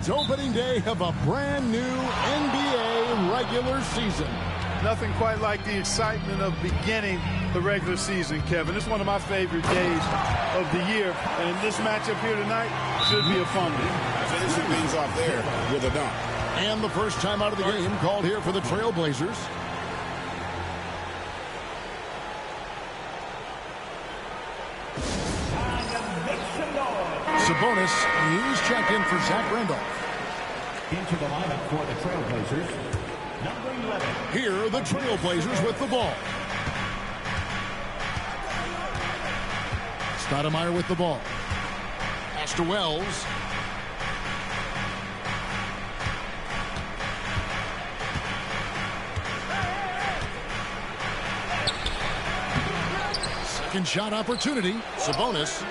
It's opening day of a brand new NBA regular season. Nothing quite like the excitement of beginning the regular season, Kevin. It's one of my favorite days of the year. And this matchup here tonight should be a fun one. Finishing things off there with a dunk. And the first time out of the game called here for the Trailblazers. Sabonis, he's checked in for Zach Randolph. Into the lineup for the Trailblazers, number 11. Here are the Trailblazers with the ball. Stoudemire with the ball. Pass to Wells. Second shot opportunity. Sabonis.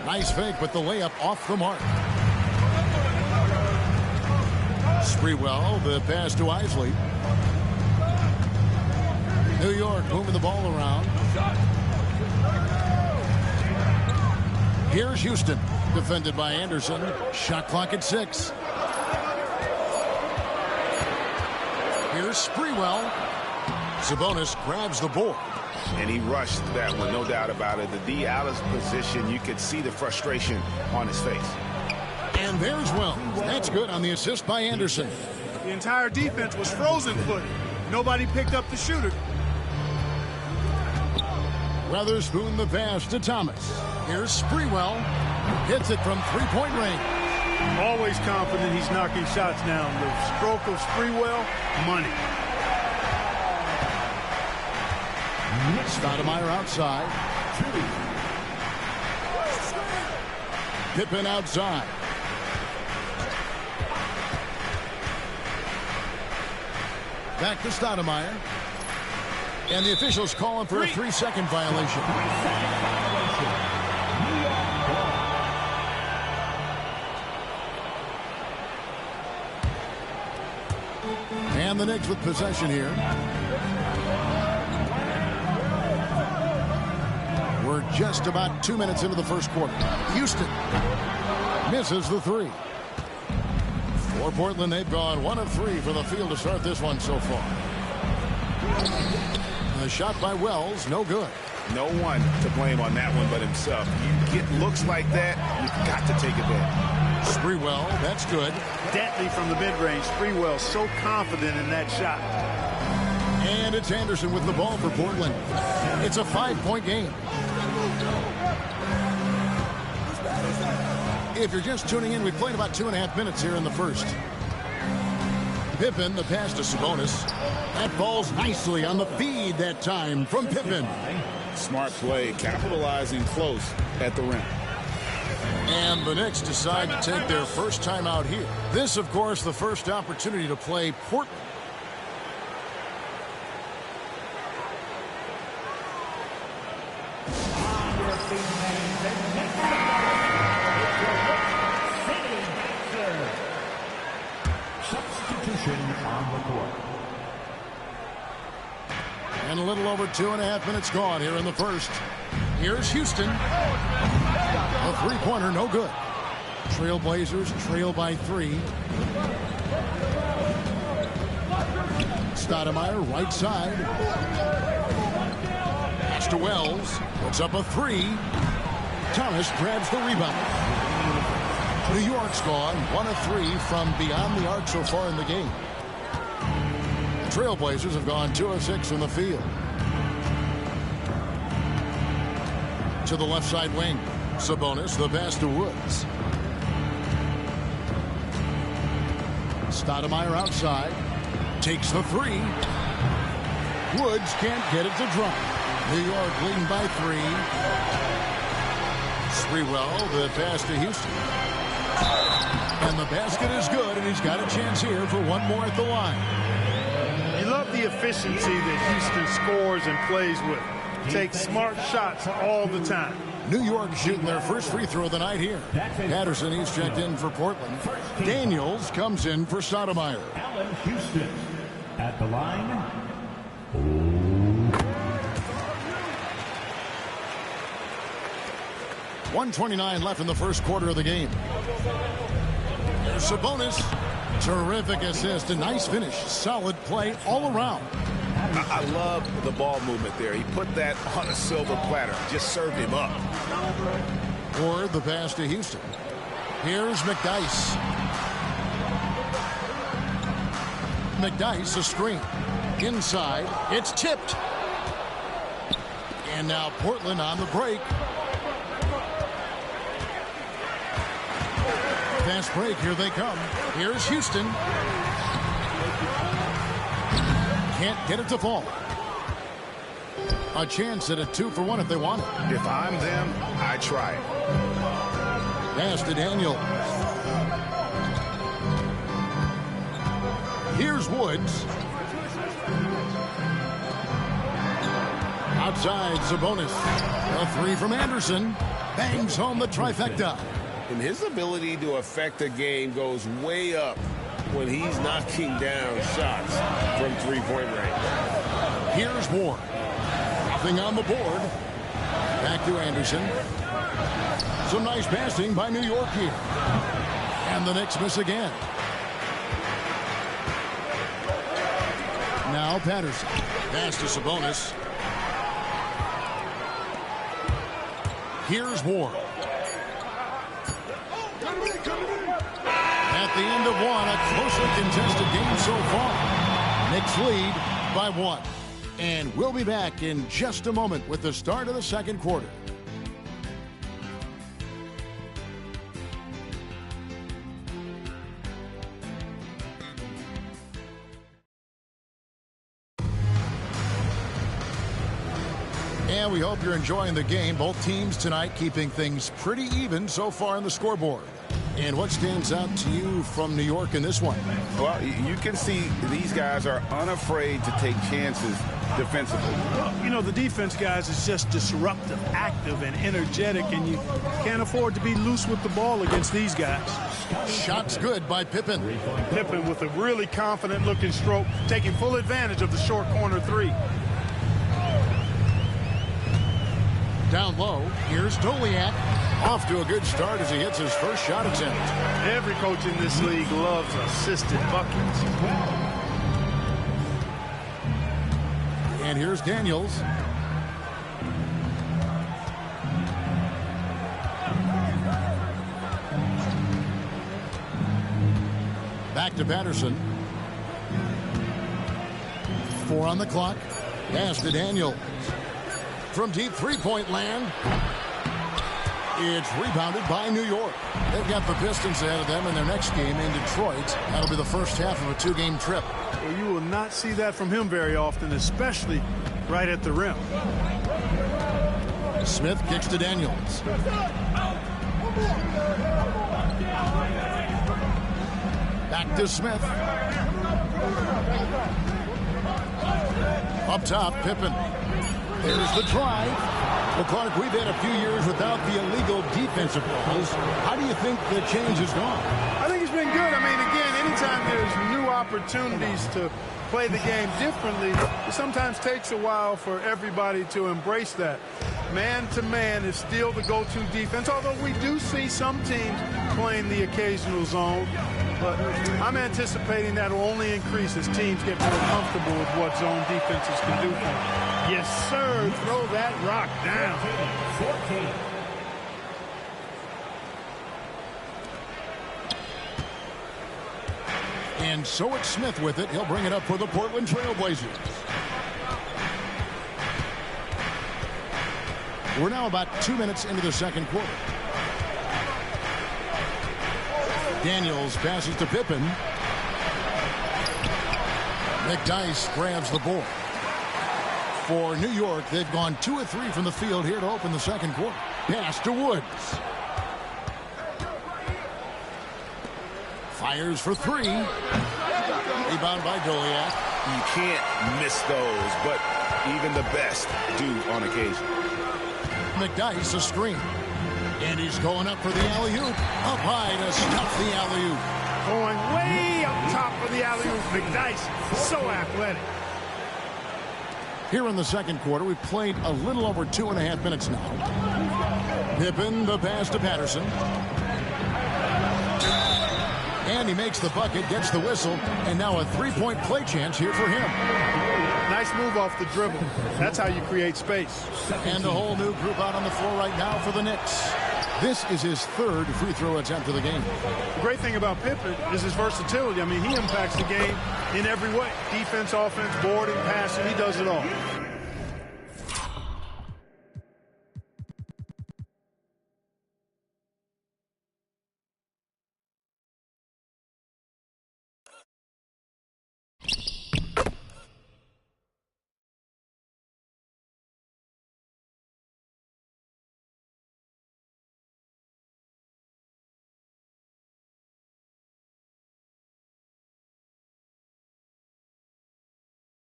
Nice fake, but the layup off the mark. Sprewell, the pass to Isley. New York moving the ball around. Here's Houston, defended by Anderson. Shot clock at 6. Here's Sprewell. Sabonis grabs the board. And he rushed that one, no doubt about it. The D out of position, you could see the frustration on his face. And there's Wells. That's good on the assist by Anderson. The entire defense was frozen footed. Nobody picked up the shooter. Weatherspoon the pass to Thomas. Here's Sprewell. Hits it from three-point range. Always confident he's knocking shots down. The stroke of Sprewell, money. Stoudemire outside. Pippen outside. Back to Stoudemire. And the officials calling for a 3-second violation. And the Knicks with possession here. We're just about 2 minutes into the first quarter. Houston misses the 3. For Portland, they've gone 1 of 3 from the field to start this one so far. A shot by Wells, no good. No one to blame on that one but himself. You get looks like that, you've got to take advantage. Sprewell, that's good. Deadly from the mid-range. Sprewell so confident in that shot. And it's Anderson with the ball for Portland. It's a 5-point game. If you're just tuning in, we played about 2.5 minutes here in the first. Pippen, the pass to Sabonis. That falls nicely on the feed that time from Pippen. Smart play, capitalizing close at the rim. And the Knicks decide to take their first time out here. This, of course, the first opportunity to play Portland. And a little over 2.5 minutes gone here in the first. Here's Houston. A three-pointer, no good. Trailblazers trail by 3. Stoudemire, right side. Pass to Wells. Puts up a 3. Thomas grabs the rebound. New York's gone 1 of 3 from beyond the arc so far in the game. The Trailblazers have gone 2 of 6 from the field. To the left side wing. Sabonis, the pass to Woods. Stoudemire outside. Takes the 3. Woods can't get it to drop. New York leading by 3. Sprewell, the pass to Houston. And the basket is good, and he's got a chance here for one more at the line. You love the efficiency that Houston scores and plays with. Takes smart shots all the time. New York shooting their first free throw of the night here. Patterson, he's checked in for Portland. Daniels comes in for Stoudemire. Allen Houston at the line. 1:29 left in the first quarter of the game. Sabonis. Terrific assist. A nice finish. Solid play all around. I love the ball movement there. He put that on a silver platter. Just served him up. Or the pass to Houston. Here's McDyess. McDyess, a screen. Inside. It's tipped. And now Portland on the break. Fast break. Here they come. Here's Houston. Can't get it to fall. A chance at a 2-for-1 if they want it. If I'm them, I try it. Pass to Daniel. Here's Woods. Outside, Sabonis. A three from Anderson. Bangs home the trifecta. And his ability to affect a game goes way up when he's knocking down shots from three-point range. Here's Ward. Nothing on the board. Back to Anderson. Some nice passing by New York here. And the Knicks miss again. Now Patterson. Pass to Sabonis. Here's Ward. At the end of one, a closely contested game so far. Knicks lead by 1. And we'll be back in just a moment with the start of the second quarter. And we hope you're enjoying the game. Both teams tonight keeping things pretty even so far on the scoreboard. And what stands out to you from New York in this one? Well, you can see these guys are unafraid to take chances defensively. You know, the defense, guys, is just disruptive, active, and energetic, and you can't afford to be loose with the ball against these guys. Shots good by Pippen. Pippen with a really confident-looking stroke, taking full advantage of the short corner three. Down low, here's Doliak. Off to a good start as he hits his first shot attempt. Every coach in this league loves assisted buckets. And here's Daniels. Back to Patterson. 4 on the clock. Pass to Daniels. From deep three-point land. It's rebounded by New York. They've got the Pistons ahead of them in their next game in Detroit. That'll be the first half of a 2-game trip. Well, you will not see that from him very often, especially right at the rim. Smith kicks to Daniels. Back to Smith. Up top, Pippen. There's the drive. Well, Clark, we've had a few years without the illegal defensive calls. How do you think the change has gone? I think it's been good. I mean, again, anytime there's new opportunities to play the game differently, it sometimes takes a while for everybody to embrace that. Man-to-man is still the go-to defense, although we do see some teams playing the occasional zone. But I'm anticipating that will only increase as teams get more comfortable with what zone defenses can do for them. Yes, sir. Throw that rock down. 14. And so it's Smith with it. He'll bring it up for the Portland Trail Blazers. We're now about 2 minutes into the second quarter. Daniels passes to Pippen. McDyess grabs the board. For New York, they've gone 2 of 3 from the field here to open the second quarter. Pass to Woods. Fires for 3. Rebound by Doliak. You can't miss those, but even the best do on occasion. McDyess a screen. And he's going up for the alley-oop. Up high to stuff the alley-oop. Going way up top for the alley-oop. McDyess, so athletic. Here in the second quarter, we've played a little over 2.5 minutes now. Pippen, the pass to Patterson. And he makes the bucket, gets the whistle, and now a three-point play chance here for him. Nice move off the dribble. That's how you create space. And a whole new group out on the floor right now for the Knicks. This is his third free throw attempt of the game. The great thing about Pippen is his versatility. I mean, he impacts the game in every way. Defense, offense, boarding, passing, he does it all.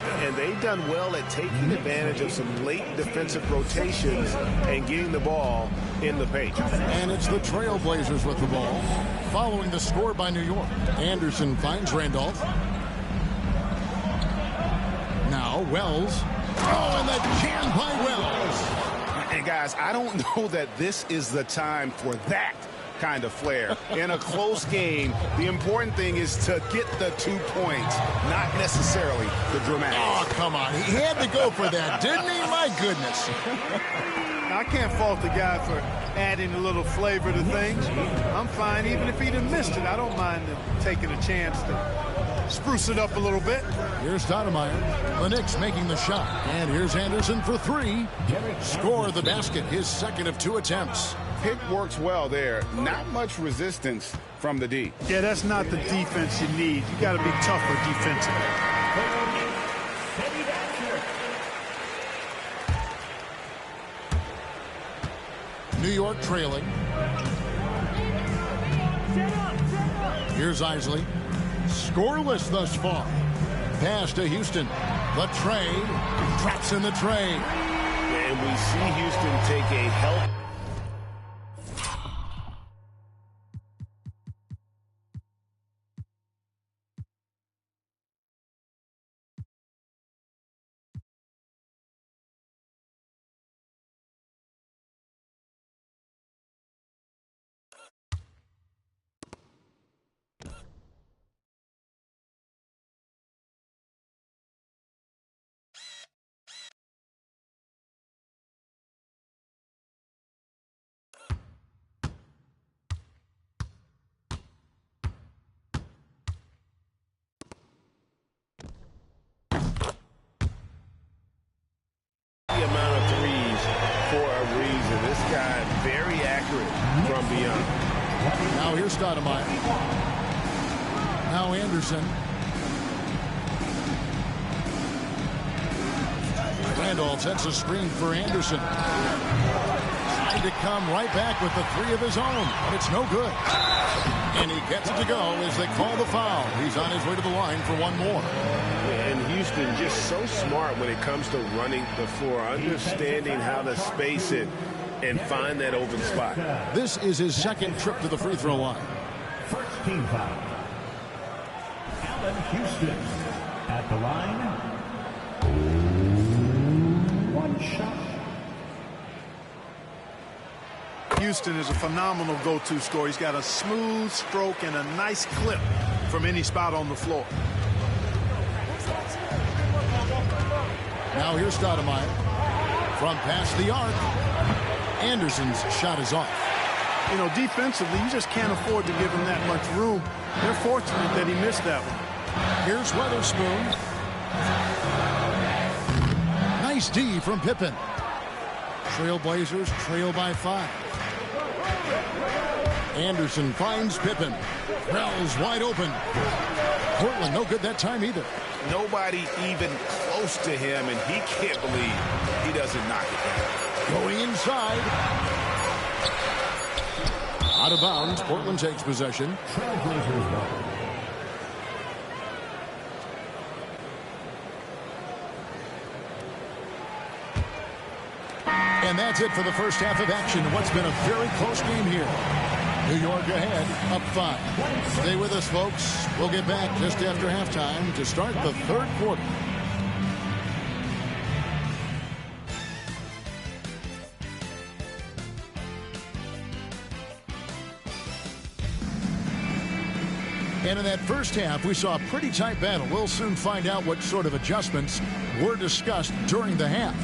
And they've done well at taking advantage of some late defensive rotations and getting the ball in the paint. And it's the Trailblazers with the ball. Following the score by New York. Anderson finds Randolph. Now Wells. Oh, and the jam by Wells. And guys, I don't know that this is the time for that kind of flair. In a close game, the important thing is to get the 2 points, not necessarily the dramatic. Oh, come on. He had to go for that, didn't he? My goodness. I can't fault the guy for adding a little flavor to things. I'm fine even if he'd have missed it. I don't mind him taking a chance to spruce it up a little bit. Here's Stoudemire. The Knicks making the shot. And here's Anderson for three. Score the basket, his second of 2 attempts. Pick works well there. Not much resistance from the D. Yeah, that's not the defense you need. You got to be tougher defensively. New York trailing. Here's Isley. Scoreless thus far. Pass to Houston. The tray. Traps in the tray. And we see Houston take a help. Amount of threes for a reason. This guy very accurate from beyond. Now here's Stoudemire. Now Anderson. Randolph sets a screen for Anderson. Trying to come right back with the 3 of his own, but it's no good. And he gets it to go as they call the foul. He's on his way to the line for one more. And Houston just so smart when it comes to running the floor, understanding how to space it and find that open spot. This is his second trip to the free throw line. First team foul. Allen Houston at the line. One shot. Houston is a phenomenal go-to scorer. He's got a smooth stroke and a nice clip from any spot on the floor. Now here's Stoudemire. From past the arc. Anderson's shot is off. You know, defensively, you just can't afford to give him that much room. They're fortunate that he missed that one. Here's Weatherspoon. Nice D from Pippen. Trailblazers trail by 5. Anderson finds Pippen. Wells wide open. Portland no good that time either. Nobody even close to him, and he can't believe he doesn't knock it down. Going inside. Out of bounds. Portland takes possession. Trailblazers ball. And that's it for the first half of action. What's been a very close game here. New York ahead, up 5. Stay with us, folks. We'll get back just after halftime to start the third quarter. And in that first half, we saw a pretty tight battle. We'll soon find out what sort of adjustments were discussed during the half.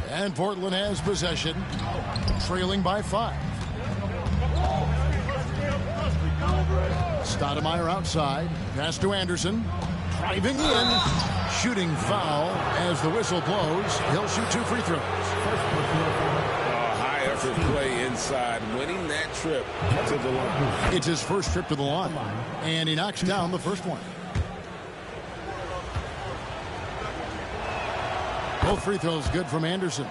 And Portland has possession, trailing by 5. Stoudemire outside, pass to Anderson, driving in, shooting foul as the whistle blows. He'll shoot 2 free throws. High effort play inside, winning that trip to the line. It's his first trip to the line, and he knocks down the first one. Both free throws good from Anderson.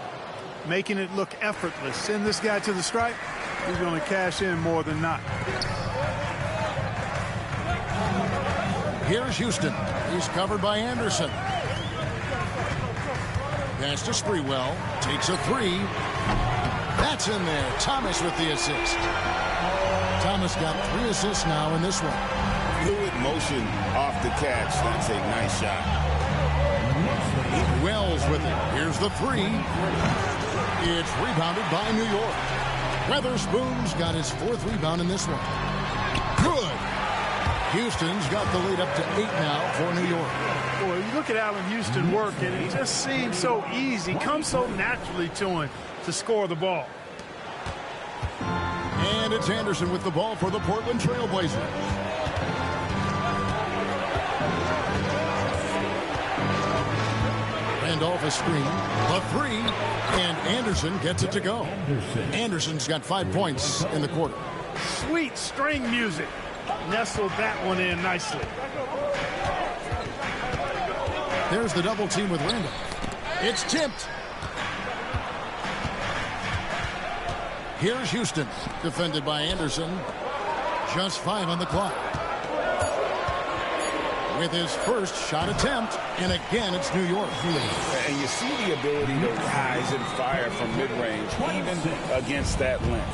Making it look effortless. Send this guy to the stripe. He's going to cash in more than not. Here's Houston. He's covered by Anderson. Pass to Sprewell. Takes a 3. That's in there. Thomas with the assist. Thomas got 3 assists now in this one. Fluid motion off the catch. That's a nice shot. Wells with it. Here's the 3. It's rebounded by New York. Weatherspoon's got his 4th rebound in this one. Good. Houston's got the lead up to 8 now for New York. Boy, you look at Allen Houston work, and it just seems so easy. Comes so naturally to him to score the ball. And it's Anderson with the ball for the Portland Trail Blazers. Randolph a screen, the 3, and Anderson gets it to go. Anderson's got 5 points in the quarter. Sweet string music. Nestled that one in nicely. There's the double team with Randolph. It's tipped. Here's Houston, defended by Anderson. Just 5 on the clock. With his first shot attempt, and again it's New York. And you see the ability to rise and fire from mid-range, even against that length.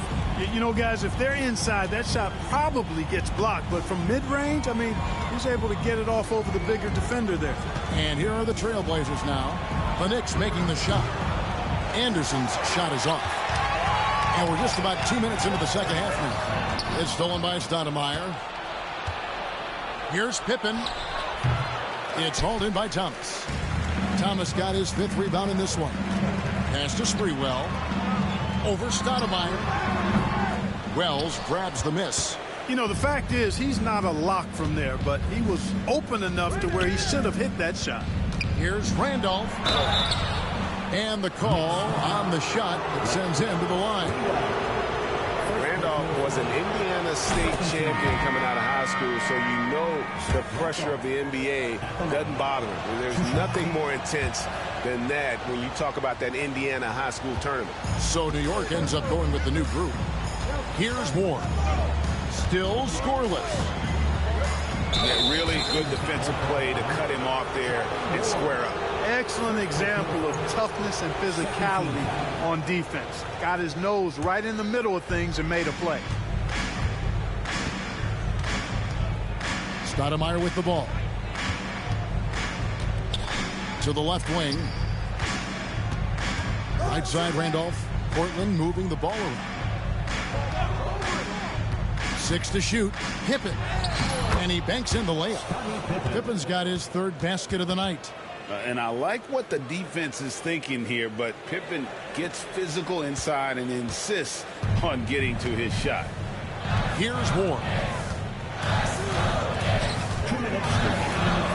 You know, guys, if they're inside, that shot probably gets blocked. But from mid-range, I mean, he's able to get it off over the bigger defender there. And here are the Trailblazers now. The Knicks making the shot. Anderson's shot is off. And we're just about 2 minutes into the second half now. It's stolen by Stoudemire. Here's Pippen. It's hauled in by Thomas. Thomas got his 5th rebound in this one. Pass to Sprewell. Over Stoudemire. Wells grabs the miss. You know, the fact is he's not a lock from there, but he was open enough to where he should have hit that shot. Here's Randolph. And the call on the shot that sends him to the line. Randolph was an Indiana State champion coming out of high school, so you know the pressure of the NBA doesn't bother him. There's nothing more intense than that when you talk about that Indiana high school tournament. So New York ends up going with the new group. Here's Moore. Still scoreless. Yeah, really good defensive play to cut him off there and square up. Excellent example of toughness and physicality on defense. Got his nose right in the middle of things and made a play. Stoudemire with the ball. To the left wing. Right side, Randolph. Portland moving the ball around. 6 to shoot. Pippen. And he banks in the layup. Pippen's got his 3rd basket of the night. And I like what the defense is thinking here, but Pippen gets physical inside and insists on getting to his shot. Here's Moore.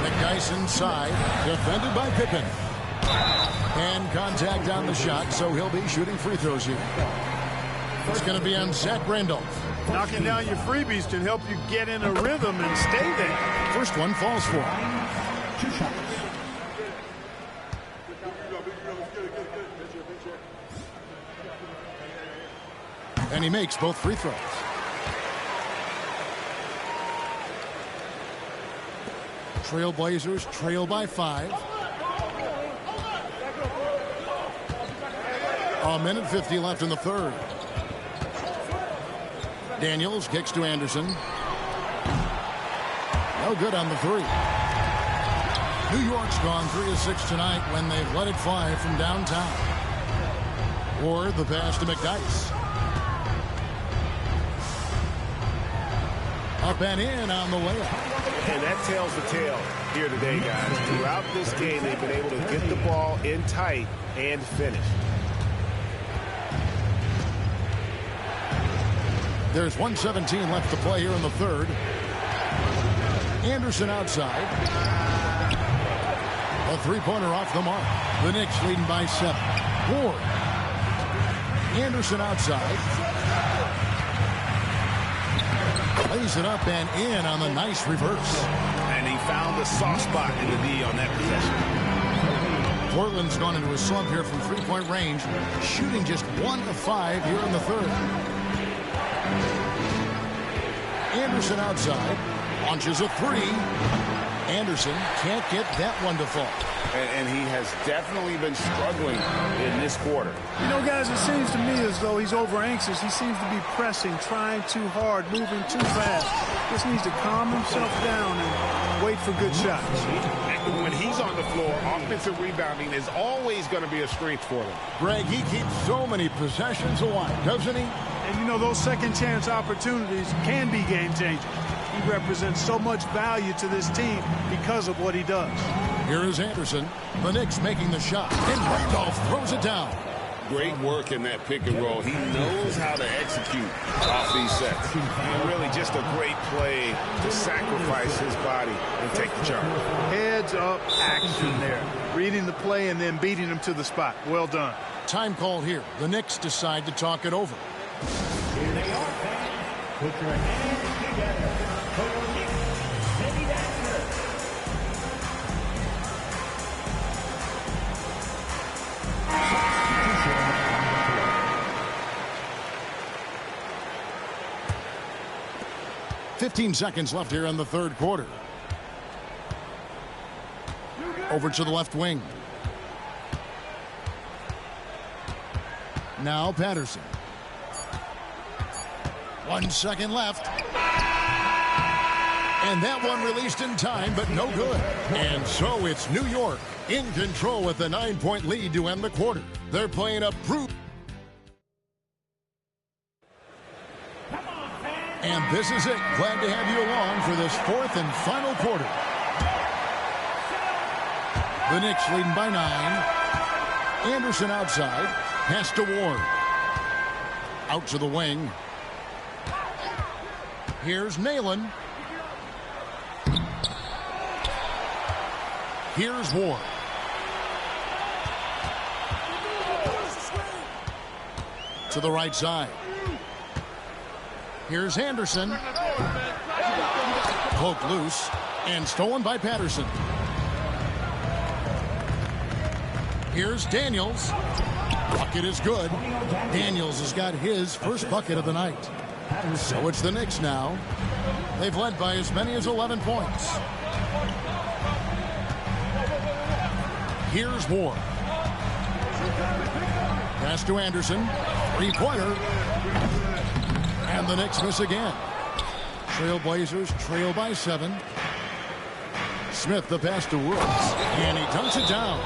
McGuice inside, defended by Pippen. And contact on the shot, so he'll be shooting free throws here. It's going to be on Zach Randolph. Knocking down your freebies can help you get in a rhythm and stay there. First one falls for him. 2 shots. And he makes both free throws. Trailblazers trail by 5. A minute 50 left in the 3rd. Daniels kicks to Anderson. No good on the 3. New York's gone 3 of 6 tonight when they've let it fly from downtown. Ward, the pass to McDyess. Up and in on the layup. And that tells the tale here today, guys. Throughout this game, they've been able to get the ball in tight and finish. There's 1:17 left to play here in the third. Anderson outside. A three-pointer off the mark. The Knicks leading by 7. Ward. Anderson outside. Lays it up and in on the nice reverse. And he found the soft spot in the D on that possession. Portland's gone into a slump here from three-point range, shooting just 1 of 5 here in the third. Anderson outside. Launches a three. Anderson can't get that one to fall. And he has definitely been struggling in this quarter. You know, guys, it seems to me as though he's over anxious. He seems to be pressing, trying too hard, moving too fast. Just needs to calm himself down and wait for good shots. When he's on the floor, offensive rebounding is always going to be a strength for him. Greg, he keeps so many possessions alive, doesn't he? And, you know, those second chance opportunities can be game-changing. He represents so much value to this team because of what he does. Here is Anderson. The Knicks making the shot. And Randolph throws it down. Great work in that pick and roll. He knows how to execute off these sets. And really just a great play to sacrifice his body and take the charge. Heads up action there. Reading the play and then beating him to the spot. Well done. Time called here. The Knicks decide to talk it over. Here they are, fans. Put your hands together for your Knicks City Dancer. .15 seconds left here in the third quarter. Over to the left wing. Now Patterson. 1 second left. And that one released in time, but no good. And so it's New York in control with a 9-point lead to end the quarter. They're playing a proof. And this is it. Glad to have you along for this fourth and final quarter. The Knicks leading by 9. Anderson outside. Pass to Ward. Out to the wing. Here's Nalen. Here's Ward. To the right side. Here's Anderson. Poked loose and stolen by Patterson. Here's Daniels. Bucket is good. Daniels has got his first bucket of the night. So it's the Knicks now. They've led by as many as 11 points. Here's Ward. Pass to Anderson. Three-pointer. And the Knicks miss again. Trailblazers trail by 7. Smith the pass to Woods. And he dunks it down.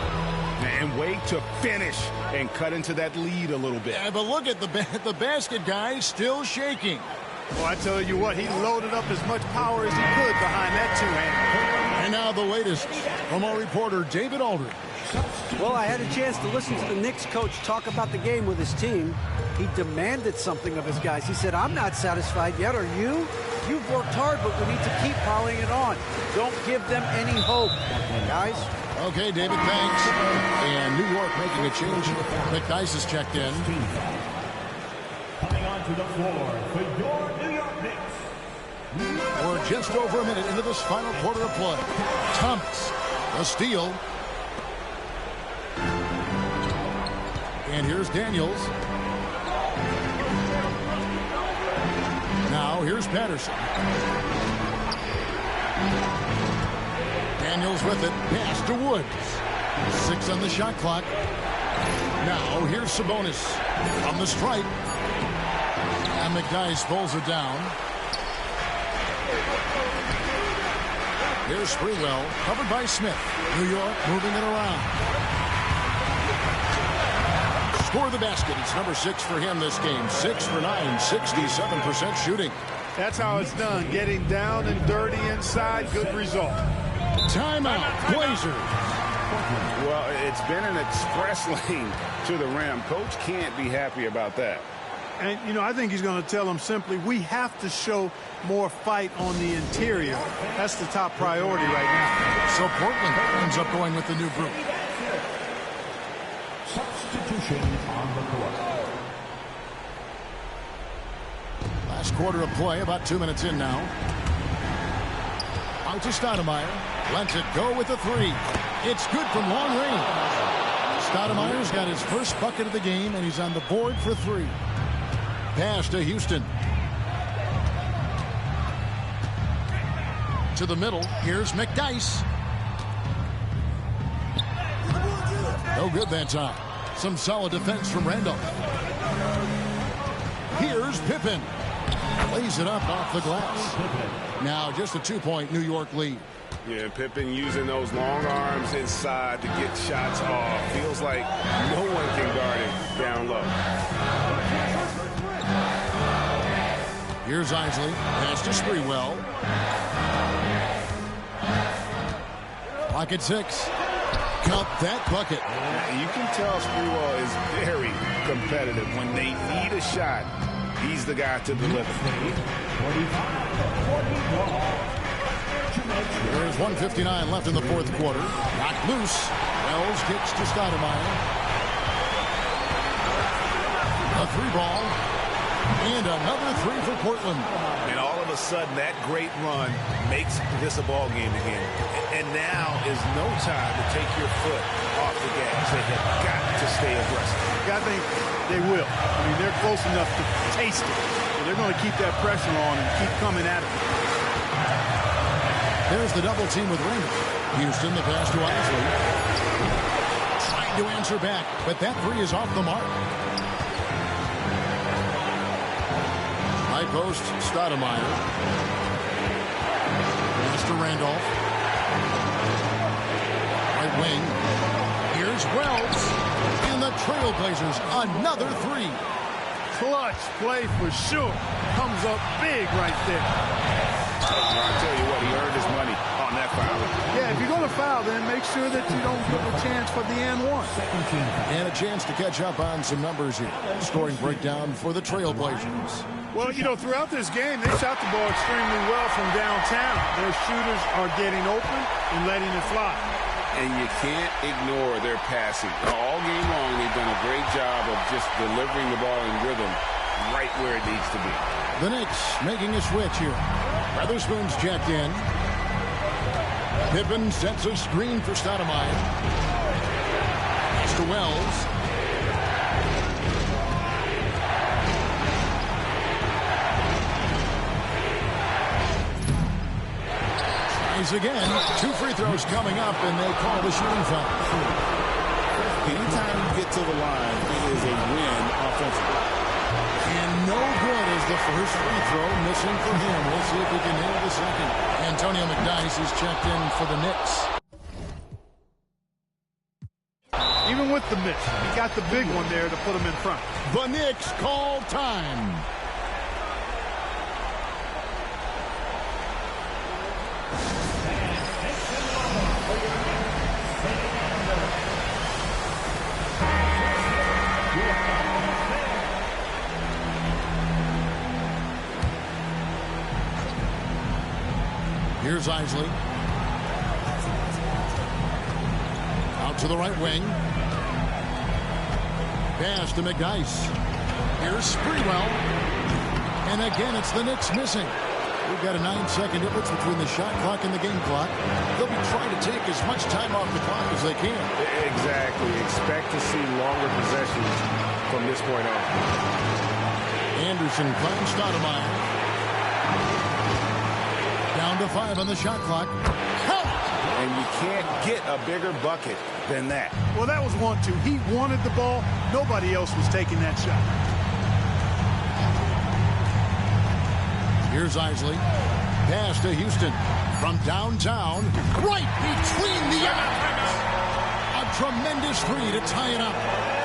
And wait to finish and cut into that lead a little bit. Yeah, but look at the basket guy still shaking. Well, I tell you what, he loaded up as much power as he could behind that two-hander. And now the latest from our reporter, David Aldridge. Well, I had a chance to listen to the Knicks coach talk about the game with his team. He demanded something of his guys. He said, I'm not satisfied yet, are you? You've worked hard, but we need to keep piling it on. Don't give them any hope, guys. Okay, David, thanks. And New York making a change. McDyess has checked in. Coming onto the floor for your New York Knicks. We're just over a minute into this final quarter of play. Thomas, the steal. And here's Daniels. Now here's Patterson. Daniels with it. Pass to Woods. 6 on the shot clock. Now here's Sabonis on the stripe. And McDyess pulls it down. Here's Sprewell, covered by Smith. New York moving it around. for the basket. It's number 6 for him this game. 6 for 9, 67% shooting. That's how it's done. Getting down and dirty inside. Good result. Timeout, Blazers. Well, it's been an express lane to the rim. Coach can't be happy about that. And, you know, I think he's going to tell them simply, we have to show more fight on the interior. That's the top priority right now. So Portland ends up going with the new group. Substitution on the court. Last quarter of play, about 2 minutes in now. Out to Stoudemire. Lets it go with the 3. It's good from long range. Stoudemire's got his first bucket of the game, and he's on the board for 3. Pass to Houston. To the middle. Here's McDyess. No good that time. Some solid defense from Randolph. Here's Pippen. Lays it up off the glass. Now just a 2-point New York lead. Yeah, Pippen using those long arms inside to get shots off. Feels like no one can guard him down low. Here's Isley. Pass to Sprewell. Pocket 6. Count that bucket. You can tell Sprewell is very competitive. When they need a shot, he's the guy to deliver. There's 1:59 left in the fourth quarter. Knocked loose. Wells kicks to Stoudemire. A 3-ball. And another 3 for Portland. And all of a sudden, that great run makes this a ball game again. And now is no time to take your foot off the gas. They have got to stay aggressive. I think they will. I mean, they're close enough to taste it. So they're going to keep that pressure on and keep coming at it. There's the double team with Raymond. Houston, the pass to Isley. Trying to answer back, but that 3 is off the mark. High post, Stoudemire. Pass to Randolph. Right wing. Here's Wells. And the Trailblazers, another 3. Clutch play for sure. Comes up big right there. I'll tell you what, he earned his money on that foul. Yeah, if you're going to foul, then make sure that you don't give a chance for the and 1. And a chance to catch up on some numbers here. Scoring breakdown for the Trailblazers. Well, you know, throughout this game, they shot the ball extremely well from downtown. Their shooters are getting open and letting it fly. And you can't ignore their passing. All game long, they've done a great job of just delivering the ball in rhythm right where it needs to be. The Knicks making a switch here. Weatherspoon's checked in. Pippen sets a screen for Stoudemire. Pass to Wells. Tries again. 2 free throws coming up, and they call the shooting foul. Anytime you get to the line, it is a win offensively. And no good is the first free throw missing for him. We'll see if he can nail the second. Antonio McDyess is checked in for the Knicks. Even with the miss, he got the big one there to put him in front. The Knicks call time. Here's Isley. Out to the right wing. Pass to McDyess. Here's Sprewell. And again, it's the Knicks missing. We've got a 9-second difference between the shot clock and the game clock. They'll be trying to take as much time off the clock as they can. Exactly. Expect to see longer possessions from this point on. Anderson finds Stoudemire. Down to 5 on the shot clock. Help! And you can't get a bigger bucket than that. Well, that was 1-2. He wanted the ball. Nobody else was taking that shot. Here's Isley. Pass to Houston. From downtown. Right between the eyes. A tremendous 3 to tie it up.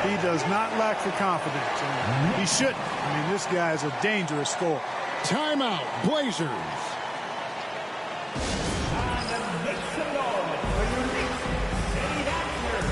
He does not lack the confidence, and he shouldn't. I mean, this guy is a dangerous scorer. Timeout, Blazers. And make some noise for your Knicks, Kenny Daxter.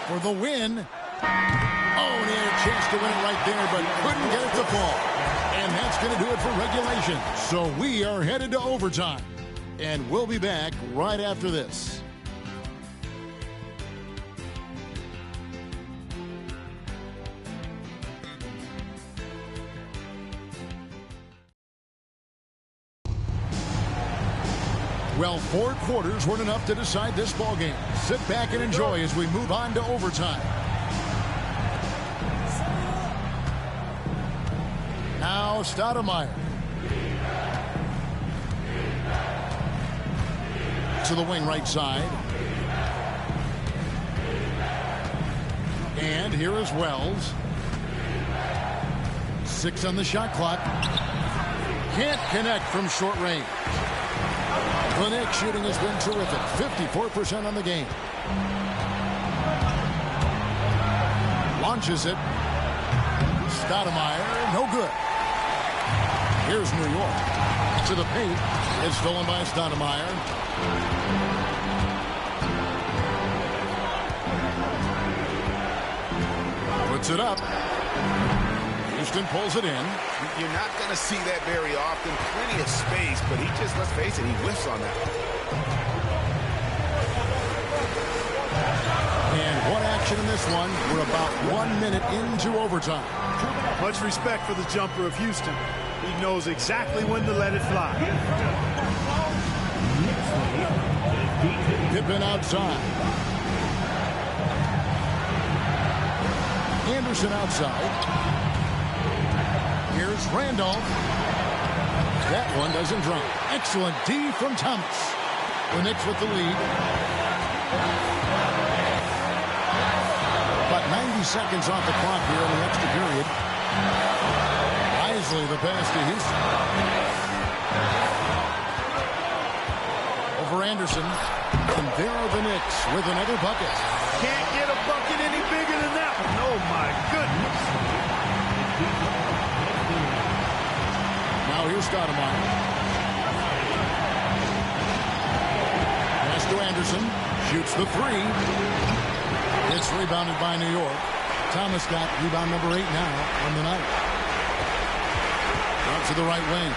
For the win. Oh, and he had a chance to win it right there, but couldn't get it to fall. And that's going to do it for regulation. So we are headed to overtime. And we'll be back right after this. Well, 4 quarters weren't enough to decide this ballgame. Sit back and enjoy as we move on to overtime. Now Stoudemire. To the wing right side. And here is Wells. 6 on the shot clock. Can't connect from short range. The Knicks shooting has been terrific. 54% on the game. Launches it. Stoudemire, no good. Here's New York. To the paint. It's stolen by Stoudemire. Puts it up. Houston pulls it in. You're not going to see that very often. Plenty of space, but he just, let's face it, he whiffs on that. And what action in this one? We're about 1 minute into overtime. Much respect for the jumper of Houston. He knows exactly when to let it fly. Pippen outside. Anderson outside. Here's Randolph. That one doesn't drop. Excellent D from Thomas. The Knicks with the lead. About 90 seconds off the clock here in the extra period. Wisely the pass to Houston. Over Anderson. And there are the Knicks with another bucket. Can't get a bucket any bigger than that one. Oh, my goodness. Now here's Stoudemire. Pass to Anderson. Shoots the 3. It's rebounded by New York. Thomas got rebound number 8 now on the night. Out to the right wing.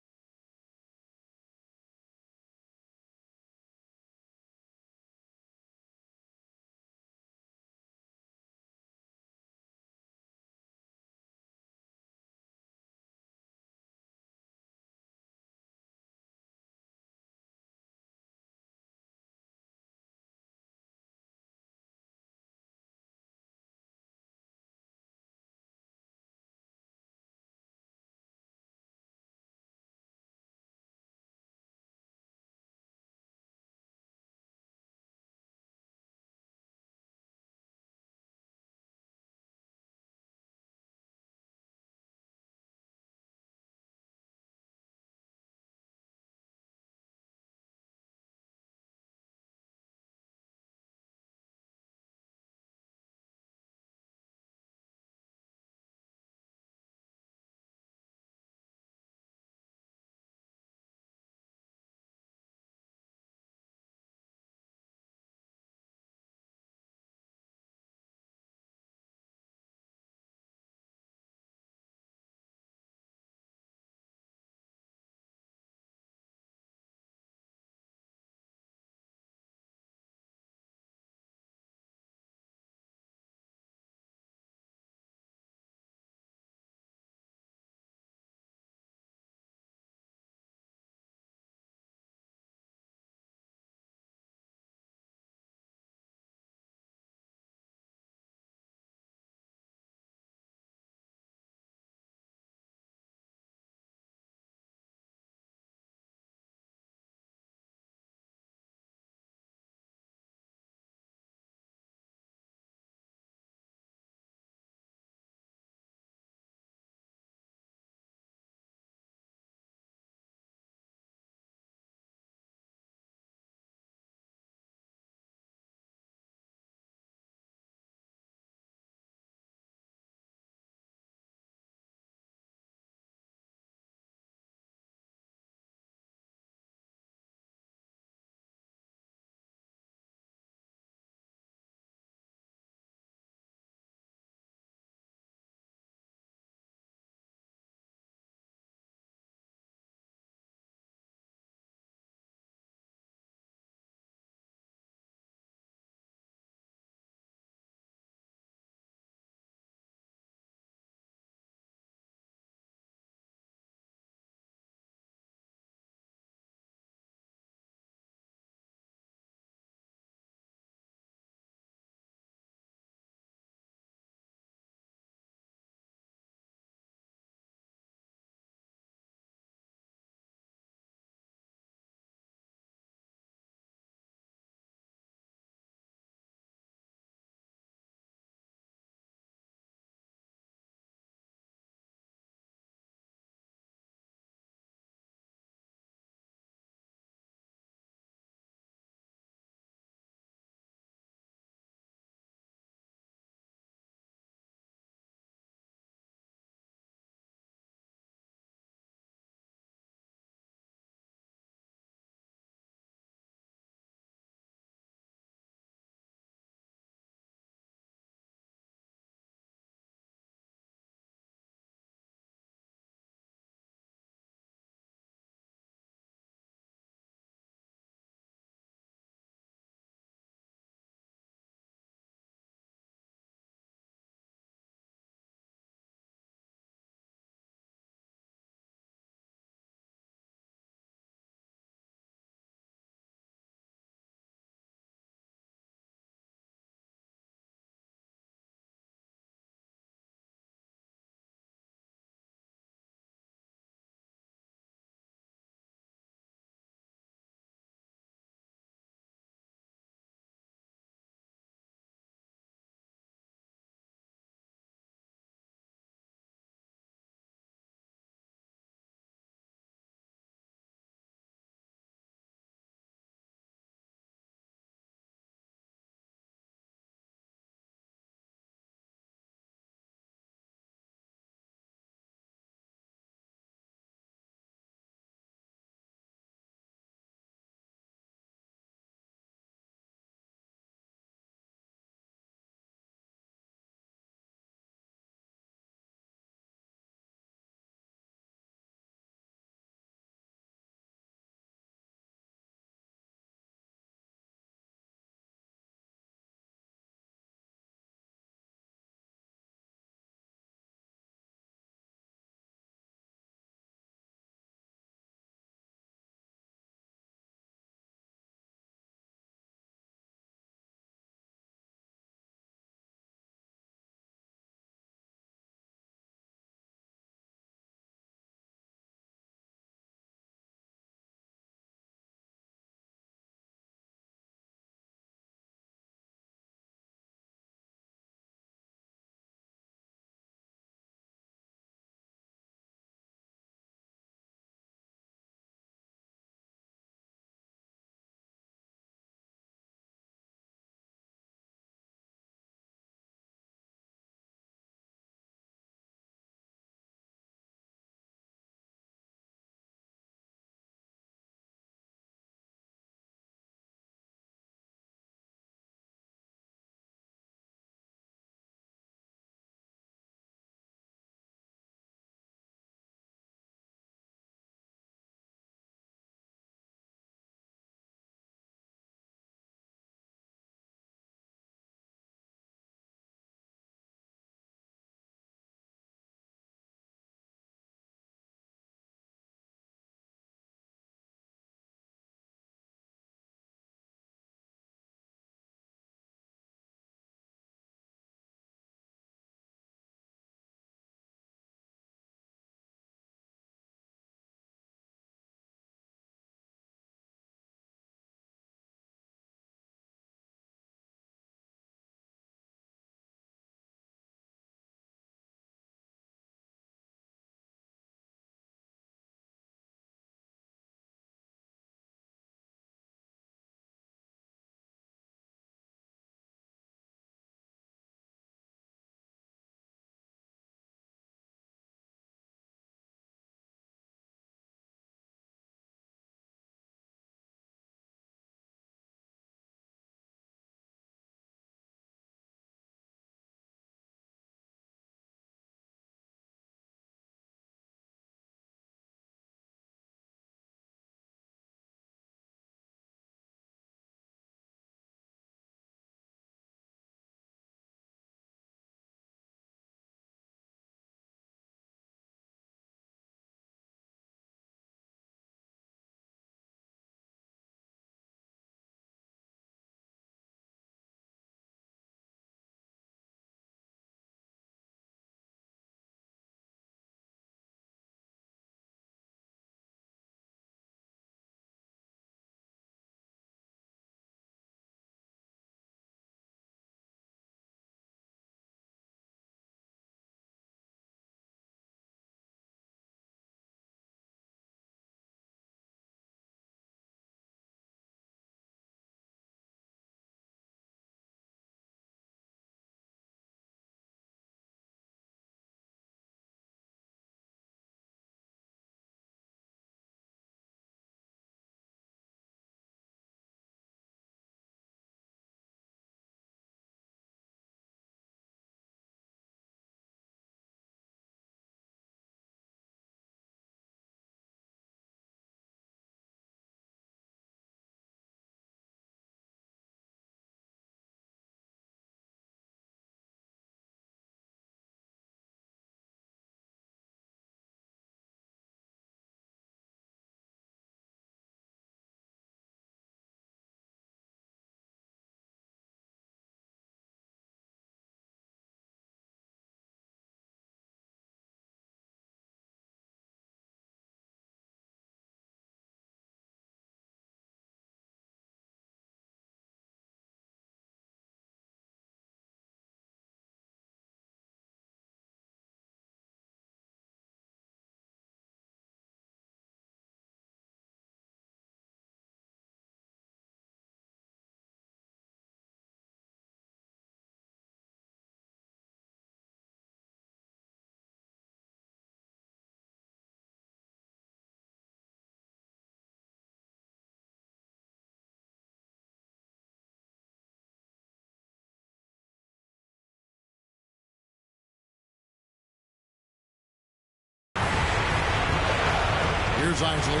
Here's Isley.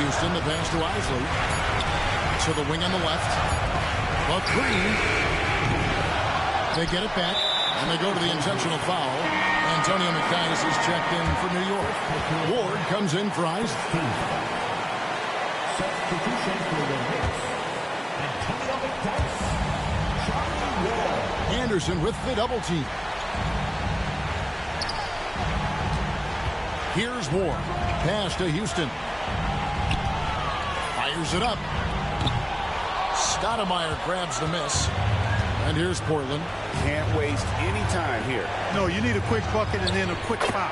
Houston, the pass to Isley. To the wing on the left. The three. They get it back, and they go to the intentional foul. Antonio McDyess is checked in for New York. Ward comes in for Isley. Substitution for the Knicks. Antonio McDyess. Charlie Ward. Anderson with the double team. Here's Ward. Pass to Houston. Fires it up. Stoudemire grabs the miss. And here's Portland. Can't waste any time here. No, you need a quick bucket and then a quick foul.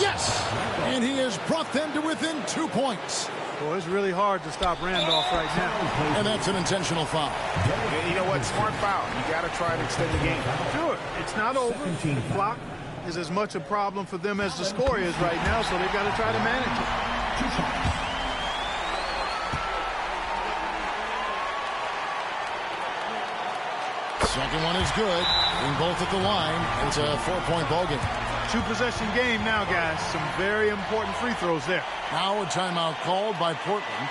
Yes! And he has brought them to within 2 points. Well, it's really hard to stop Randolph right now. And that's an intentional foul. And you know what? Smart foul. You got to try to extend the game. Sure, it's not over. The clock is as much a problem for them as the score is right now, so they've got to try to manage it. 2 shots. Second one is good. Being both at the line. It's a 4-point ball game. 2-possession game now, guys. Some very important free throws there. Now a timeout called by Portland.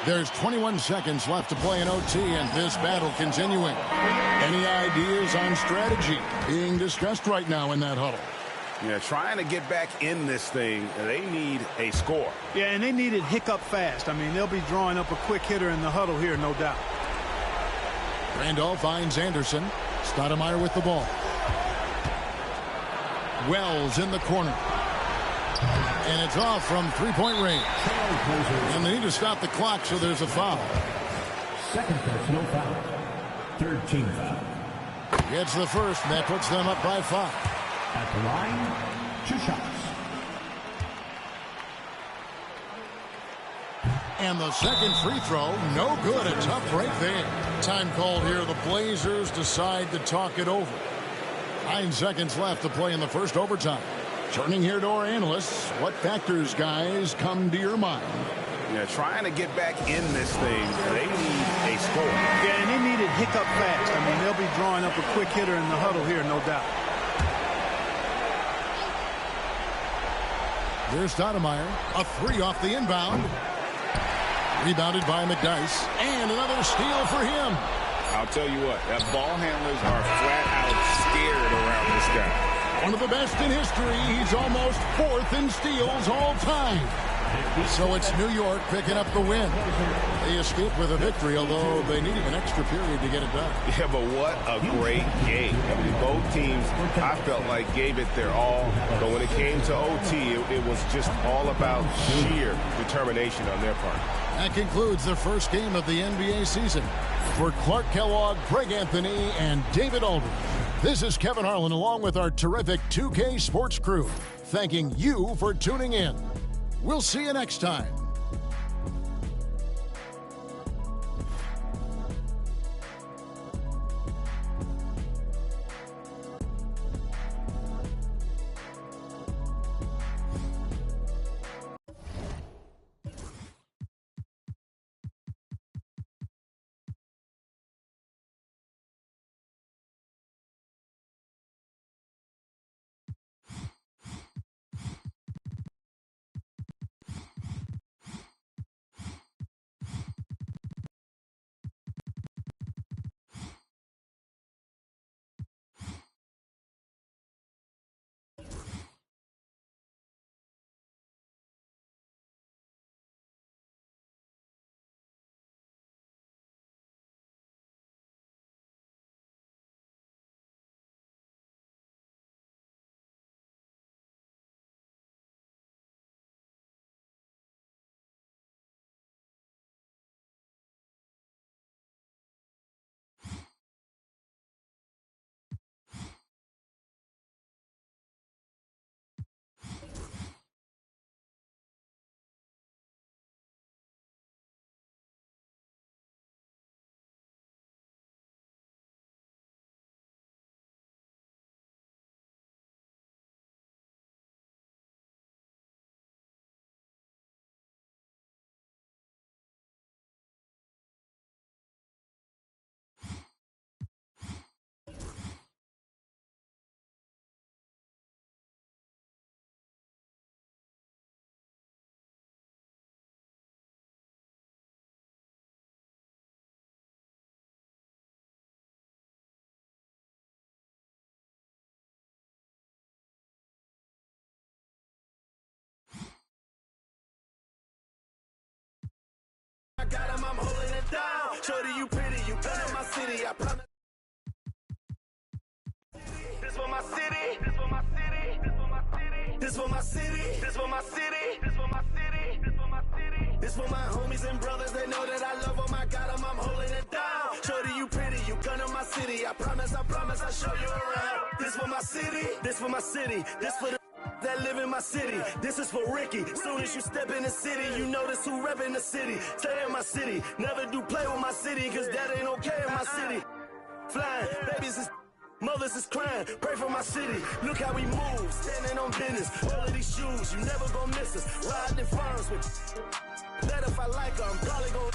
There's 21 seconds left to play in OT, and this battle continuing. Any ideas on strategy being discussed right now in that huddle? Yeah, trying to get back in this thing, they need a score. Yeah, and they need it hiccup fast. I mean, they'll be drawing up a quick hitter in the huddle here, no doubt. Randolph finds Anderson. Stoudemire with the ball. Wells in the corner. And it's off from three-point range. And they need to stop the clock, so there's a foul. Second personal foul. Third team foul. Gets the first, and that puts them up by 5. At the line, 2 shots. And the second free throw, no good. A tough break there. Time called here. The Blazers decide to talk it over. 9 seconds left to play in the first overtime. Turning here to our analysts, what factors, guys, come to your mind? Yeah, trying to get back in this thing, they need a score. Yeah, and they need it hiccup fast. I mean, they'll be drawing up a quick hitter in the huddle here, no doubt. There's Stoudemire. A 3 off the inbound. Rebounded by McDyess. And another steal for him. I'll tell you what, that ball handlers are flat out scared around this guy. One of the best in history. He's almost 4th in steals all time. So it's New York picking up the win. They escaped with a victory, although they needed an extra period to get it done. Yeah, but what a great game. I mean, both teams, I felt like, gave it their all. But when it came to OT, it was just all about sheer determination on their part. That concludes the first game of the NBA season. For Clark Kellogg, Greg Anthony, and David Aldridge, this is Kevin Harlan along with our terrific 2K Sports crew, thanking you for tuning in. We'll see you next time. I got him, I'm holding it down. Shorty, you pretty, you better my city. I promise. This for my city. This for my city. This for my city. This for my city. This for my city. This for my city. This for my city. This for my homies and brothers. They know that I love them. I got them. I'm holding it down. Shorty, you pretty. You gun in my city. I promise. I'll show you around. This for my city. This for my city. This for the that live in my city. This is for Ricky. Soon as you step in the city, you notice who reppin' the city. Stay in my city. Never do play with my city, cause that ain't okay in my city. Flying, babies is mothers is crying. Pray for my city. Look how we move, standing on business. All of these shoes, you never gon' miss us. Riding farms with that if I like her, I'm probably gon'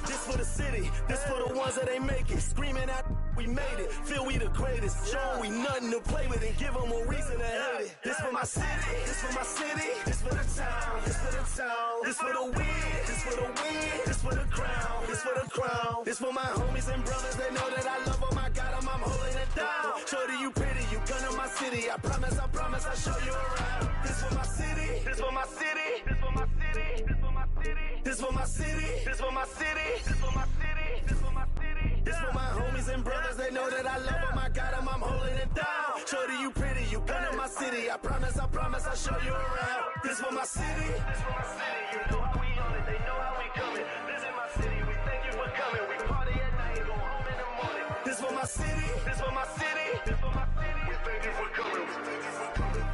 this for the city, this for the ones that ain't make it. Screaming out, we made it. Feel we the greatest. Show we nothing to play with and give them a reason to hate it. This for my city, this for my city, this for the town, this for the town, this for the win, this for the win, this for the crown, this for the crown. This for my homies and brothers, they know that I love them, I got them, I'm holding it down. Shorty, you pretty, you gun in my city. I promise, I'll show you around. This for my city, this for my city, this for my city, this for my city. This for my city, this for my city, this for my city, this for my city. This for my homies and brothers, they know that I love them, I got them, I'm holding it down. Shorty, you pretty, you gun in my city. I promise, I'll show you around. This for my city, this for my city. You know how we on it, they know how we coming. This is my city, we thank you for coming. We party at night, go home in the morning. This for my city, this for my city, this for my city. We thank you for coming, we thank you for coming.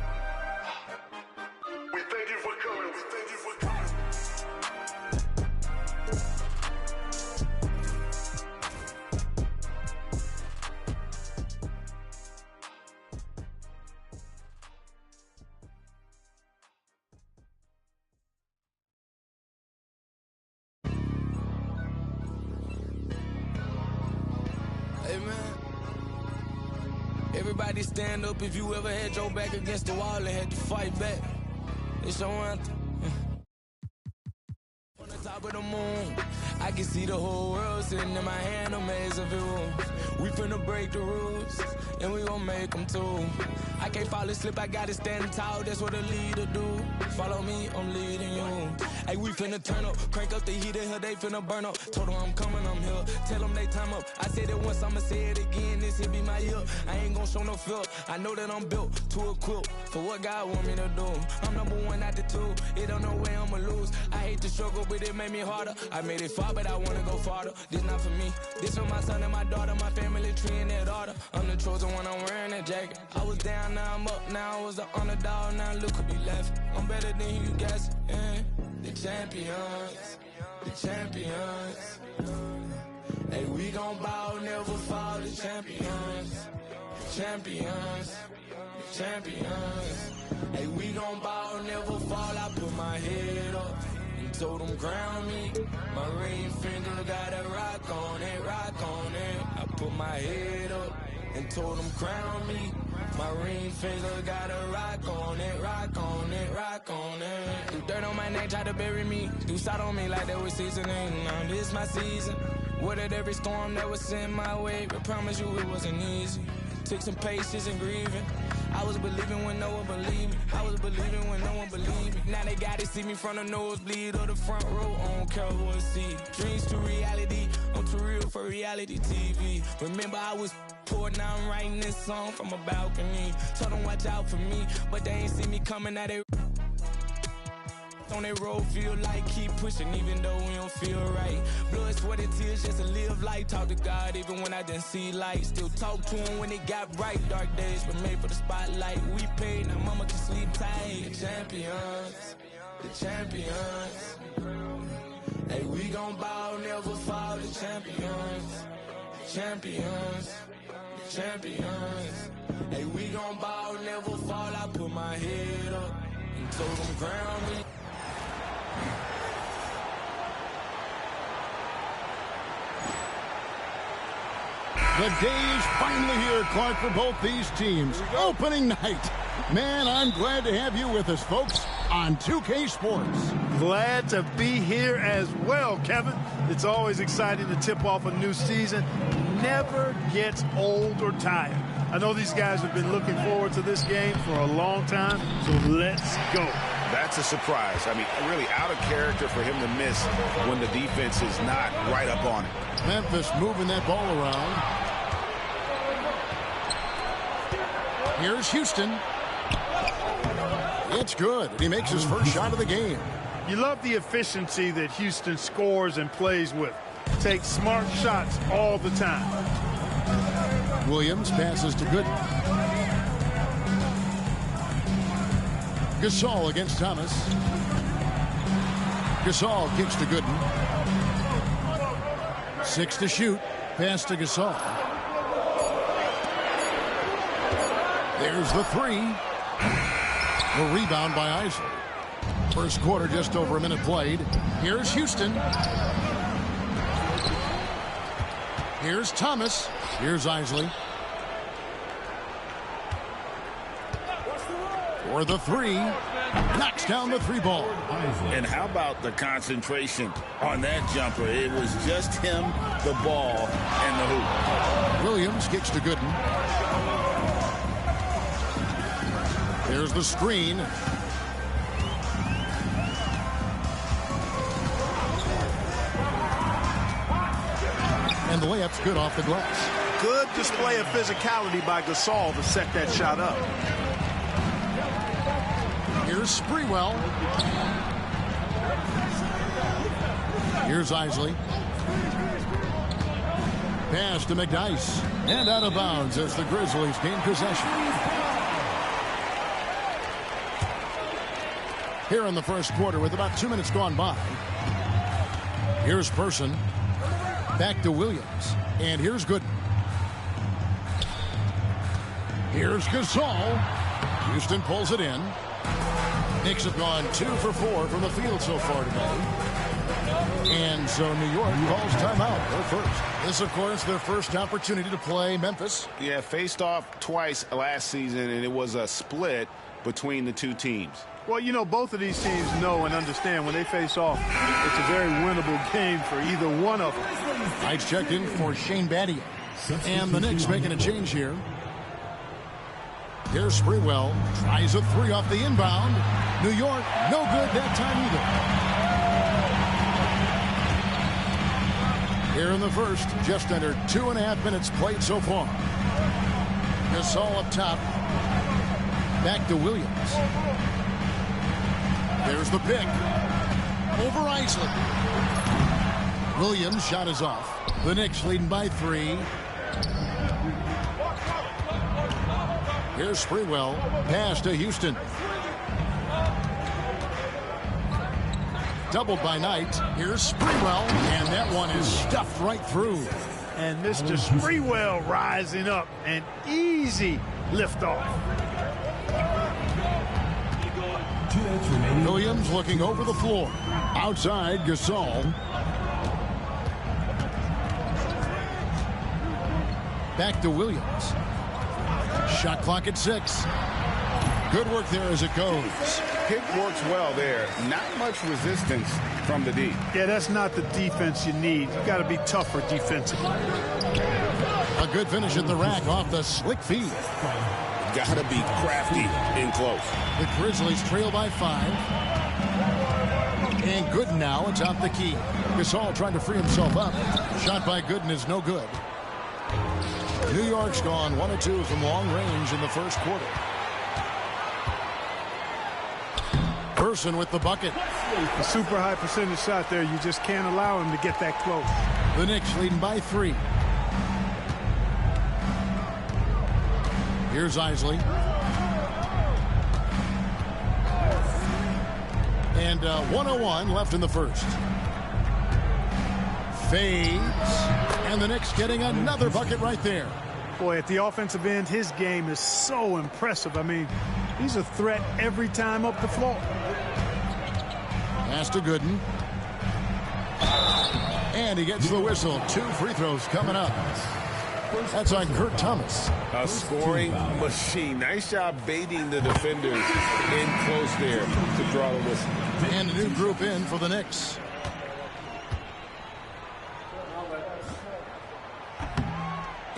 We thank you for coming, we thank you for coming. Hey man, everybody stand up if you ever had your back against the wall and had to fight back. It's your anthem. On the top of the moon, I can see the whole world sitting in my hand, a maze of rules. We finna break the rules, and we gon' make them too. I can't fall asleep, I gotta stand tall, that's what a leader do. Follow me, I'm leading you. Hey, we finna turn up, crank up the heat in here, they finna burn up. Told them I'm coming, I'm here, tell them they time up. I said it once, I'ma say it again, this here be my year. I ain't gon' show no fear, I know that I'm built to equip for what God want me to do. I'm number one out the two, it don't know where I'ma lose. I hate the struggle, but it made me harder. I made it far, but I wanna go farther. This not for me, this for my son and my daughter, my family tree and their daughter. I'm the chosen one, I'm wearing that jacket. I was down, now I'm up, now I was the underdog, now look who be left. I'm better than you guys, yeah. The champions, the champions. Hey, we gon' bow, never fall, the champions, the champions, the champions. Hey, we gon' bow, never fall, I put my head up and told them crown me. My ring finger got a rock on it, rock on it. I put my head up and told them crown me. My ring finger got a rock on it, rock on it, rock on it. Do dirt on my neck, try to bury me. Do side on me like they was seasoning. Now this my season. Weathered every storm that was sent my way, but promise you it wasn't easy. Took some patience and grieving. I was believing when no one believed me. I was believing when no one believed me. Now they gotta see me from the nosebleed or the front row. I don't care who I see. Dreams to reality, I'm too real for reality TV. Remember I was poor, now I'm writing this song from a balcony. Told them watch out for me, but they ain't see me coming at it. On that road, feel like keep pushing even though we don't feel right. Blood, sweat, and tears just to live life. Talk to God even when I didn't see light. Still talk to him when it got bright. Dark days were made for the spotlight. We paid, now mama can sleep tight. The champions, the champions. Hey, we gon' bow, never fall. The champions, the champions, the champions. Hey, we gon' bow, never fall. I put my head up and told them ground me. The day is finally here, Clark, for both these teams. Opening night. Man, I'm glad to have you with us, folks, on 2K Sports. Glad to be here as well, Kevin. It's always exciting to tip off a new season. Never gets old or tired. I know these guys have been looking forward to this game for a long time, so let's go. That's a surprise. I mean, really out of character for him to miss when the defense is not right up on it. Memphis moving that ball around. Here's Houston. It's good. He makes his first shot of the game. You love the efficiency that Houston scores and plays with. Takes smart shots all the time. Williams passes to Gooden. Gasol against Thomas. Gasol kicks to Gooden. 6 to shoot. Pass to Gasol. There's the 3. The rebound by Isley. First quarter, just over a minute played. Here's Houston. Here's Thomas. Here's Isley. For the 3. Knocks down the 3 ball. And how about the concentration on that jumper? It was just him, the ball, and the hoop. Williams kicks to Gooden. There's the screen. And the layup's good off the glass. Good display of physicality by Gasol to set that shot up. Here's Sprewell. Here's Isley. Pass to McDyess. And out of bounds as the Grizzlies gain possession. Here in the first quarter with about 2 minutes gone by. Here's Person. Back to Williams. And here's Gooden. Here's Gasol. Houston pulls it in. Knicks have gone 2 for 4 from the field so far today. And so New York calls timeout. Their first. This, of course, their first opportunity to play Memphis. Yeah, faced off twice last season, and it was a split between the two teams. Well, you know, both of these teams know and understand when they face off, it's a very winnable game for either one of them. Lights checked in for Shane Battier. And the Knicks making a change here. Here's Sprewell. Tries a 3 off the inbound. New York, no good that time either. Here in the first, just under 2.5 minutes played so far. Gasol up top. Back to Williams. There's the pick. Over Isley. Williams' shot is off. The Knicks leading by 3. Here's Sprewell. Pass to Houston. Doubled by Knight. Here's Sprewell. And that one is stuffed right through. And Mr. Sprewell rising up. An easy liftoff. Williams looking over the floor. Outside, Gasol. Back to Williams. Shot clock at 6. Good work there as it goes. Pick works well there. Not much resistance from the D. Yeah, that's not the defense you need. You got to be tougher defensively. A good finish at the rack off the slick feed. Got to be crafty in close. The Grizzlies trail by 5. And Gooden now atop the key. Gasol trying to free himself up. Shot by Gooden is no good. New York's gone 1 of 2 from long range in the first quarter. Person with the bucket. A super high percentage shot there. You just can't allow him to get that close. The Knicks leading by 3. Here's Isley. And 1:01 left in the first. Fades. And the Knicks getting another bucket right there. Boy, at the offensive end, his game is so impressive. I mean, he's a threat every time up the floor. Pass to Gooden. And he gets the whistle. 2 free throws coming up. That's on Kurt Thomas. A scoring machine. Nice job baiting the defenders in close there to draw the whistle. And a new group in for the Knicks.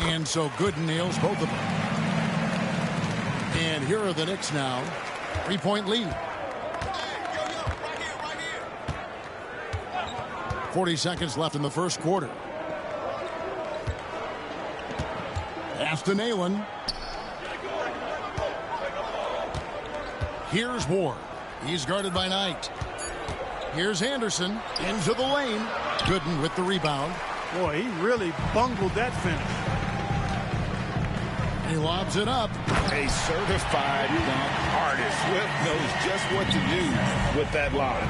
And so Gooden nails both of them. And here are the Knicks now. 3-point lead. 40 seconds left in the first quarter. Pass to Nalen. Here's Ward. He's guarded by Knight. Here's Anderson into the lane. Gooden with the rebound. Boy, he really bungled that finish. He lobs it up. A certified dunk artist. Swift knows just what to do with that lob.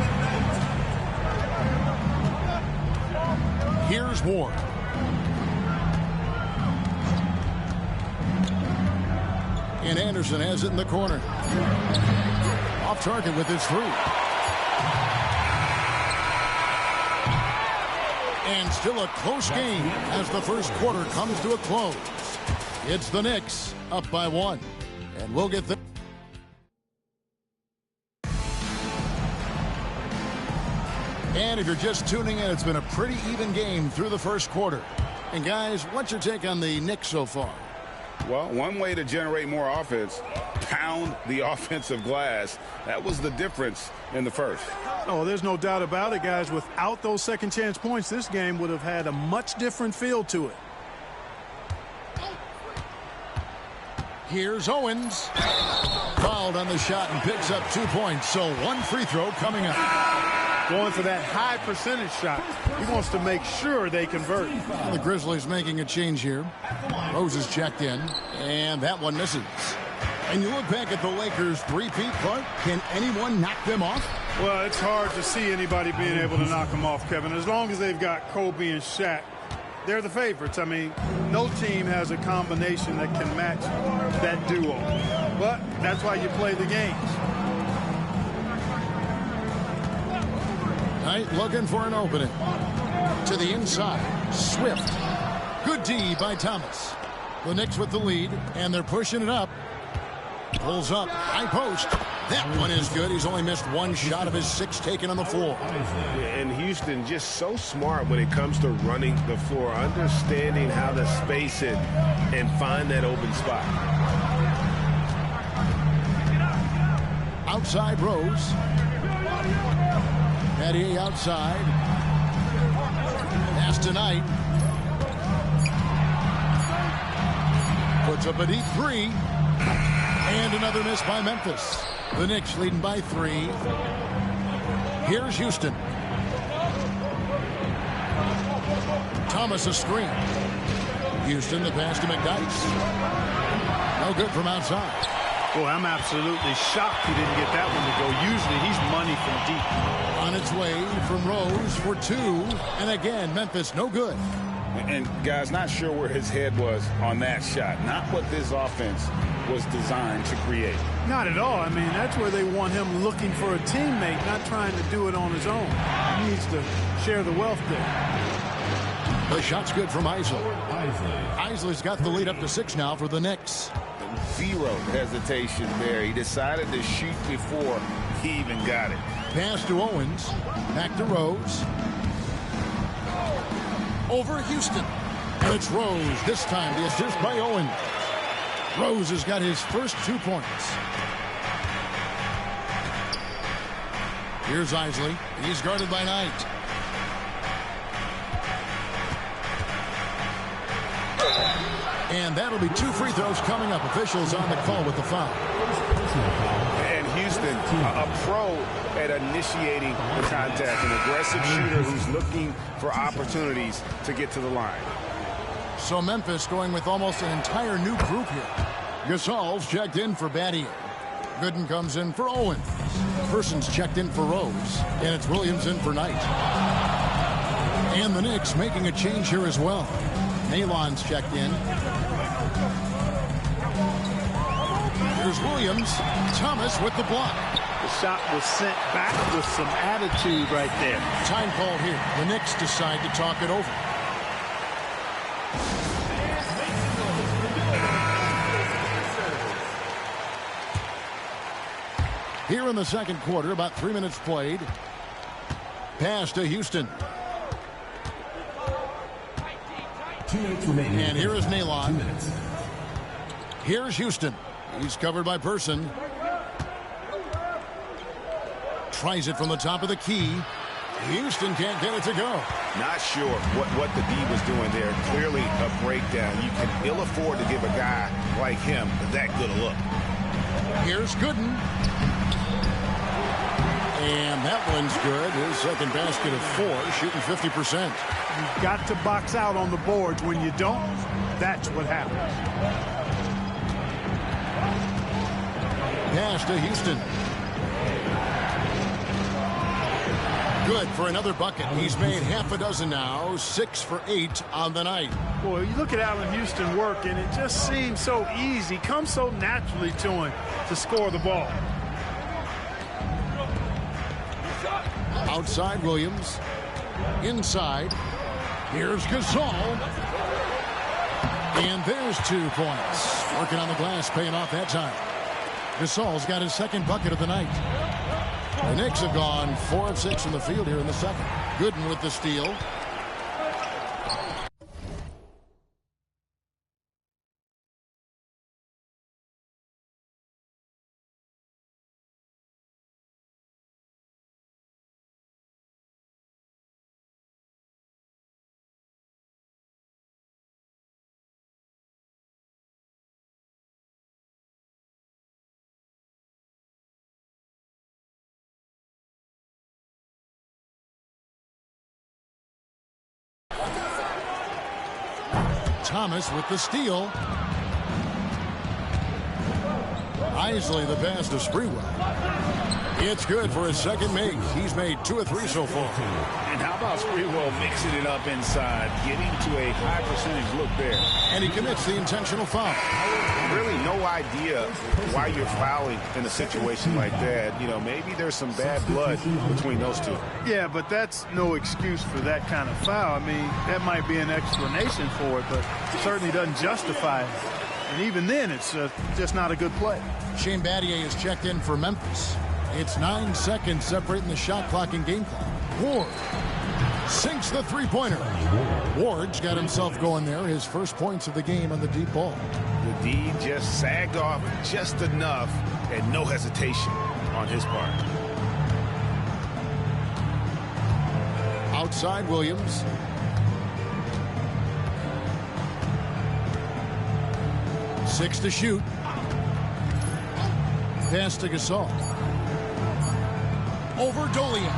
Here's Ward. And Anderson has it in the corner. Off target with his three. And still a close game as the first quarter comes to a close. It's the Knicks up by 1. And we'll get the... And if you're just tuning in, it's been a pretty even game through the first quarter. And guys, what's your take on the Knicks so far? Well, one way to generate more offense, pound the offensive glass. That was the difference in the first. Oh, there's no doubt about it, guys. Without those second chance points, this game would have had a much different feel to it. Here's Owens. Fouled on the shot and picks up 2 points. So one free throw coming up. Going for that high percentage shot. He wants to make sure they convert. The Grizzlies making a change here. Rose is checked in, and that one misses. And you look back at the Lakers three-peat, Clark. Can anyone knock them off? Well, it's hard to see anybody being able to knock them off, Kevin. As long as they've got Kobe and Shaq, they're the favorites. I mean, no team has a combination that can match that duo. But that's why you play the games. Knight looking for an opening. To the inside. Swift. Good D by Thomas. The Knicks with the lead, and they're pushing it up. Pulls up. High post. That one is good. He's only missed one shot of his 6 taken on the floor. And Houston just so smart when it comes to running the floor, understanding how to space it and find that open spot. Outside Rose. Eddie outside. Pass to Knight. Puts up a deep 3. And another miss by Memphis. The Knicks leading by 3. Here's Houston. Thomas a screen. Houston, the pass to McDyess. No good from outside. Boy, I'm absolutely shocked he didn't get that one to go. Usually he's money from deep. On its way from Rose for 2. And again, Memphis no good. And guys, not sure where his head was on that shot. Not what this offense was designed to create. Not at all. I mean, that's where they want him looking for a teammate, not trying to do it on his own. He needs to share the wealth there. The shot's good from Isley. Isley's got the lead up to 6 now for the Knicks. Zero hesitation there. He decided to shoot before he even got it. Pass to Owens. Back to Rose. Over Houston. And it's Rose. This time the assist by Owens. Rose has got his first 2 points. Here's Isley. He's guarded by Knight. And that'll be 2 free throws coming up. Officials on the call with the foul. And Houston, a pro at initiating the contact, an aggressive shooter who's looking for opportunities to get to the line. So Memphis going with almost an entire new group here. Gasol's checked in for Battier. Gooden comes in for Owens. Person's checked in for Rose. And it's Williams in for Knight. And the Knicks making a change here as well. Nalon's checked in. Here's Williams. Thomas with the block. The shot was sent back with some attitude right there. Time call here. The Knicks decide to talk it over. Here in the second quarter, about 3 minutes played. Pass to Houston. And here is Nalon. Here's Houston. He's covered by Person. Tries it from the top of the key. Houston can't get it to go. Not sure what the D was doing there. Clearly a breakdown. You can ill afford to give a guy like him that good a look. Here's Gooden. And that one's good. His second basket of 4, shooting 50%. You've got to box out on the boards. When you don't, that's what happens. Pass to Houston. Good for another bucket. He's made half a dozen now, 6 for 8 on the night. Boy, you look at Allen Houston work, and it just seems so easy, comes so naturally to him to score the ball. Outside Williams. Inside. Here's Gasol. And there's 2 points. Working on the glass, paying off that time. Gasol's got his second bucket of the night. The Knicks have gone 4 of 6 from the field here in the second. Gooden with the steal. Thomas with the steal. Isley the pass to Sprewell. It's good for his second make. He's made 2 of 3 so far. And how about Sprewell mixing it up inside, getting to a high percentage look there. And he commits the intentional foul. Really no idea why you're fouling in a situation like that. You know, maybe there's some bad blood between those two. Yeah, but that's no excuse for that kind of foul. I mean, that might be an explanation for it, but certainly doesn't justify it. And even then, it's just not a good play. Shane Battier is checked in for Memphis. It's 9 seconds separating the shot clock and game clock. Ward sinks the three-pointer. Ward's got himself going there. His first points of the game on the deep ball. The D just sagged off just enough and no hesitation on his part. Outside Williams. Six to shoot. Pass to Gasol. Over Dolian.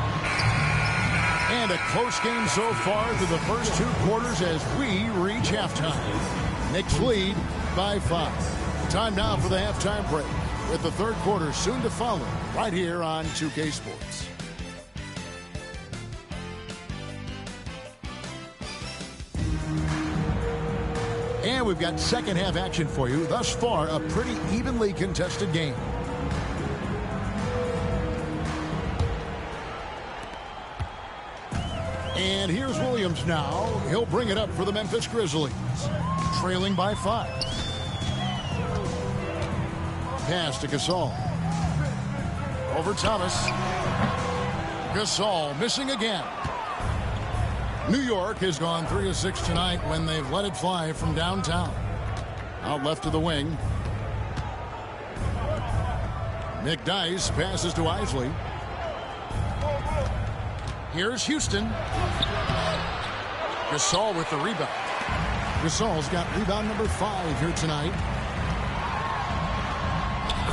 And a close game so far through the first 2 quarters as we reach halftime. Knicks lead by 5. Time now for the halftime break, with the third quarter soon to follow right here on 2K Sports. And we've got second half action for you. Thus far, a pretty evenly contested game. And here's Williams now. He'll bring it up for the Memphis Grizzlies. Trailing by 5. Pass to Gasol. Over Thomas. Gasol missing again. New York has gone 3 of 6 tonight when they've let it fly from downtown. Out left of the wing. McDyess passes to Isley. Here's Houston. Gasol with the rebound. Gasol's got rebound number 5 here tonight.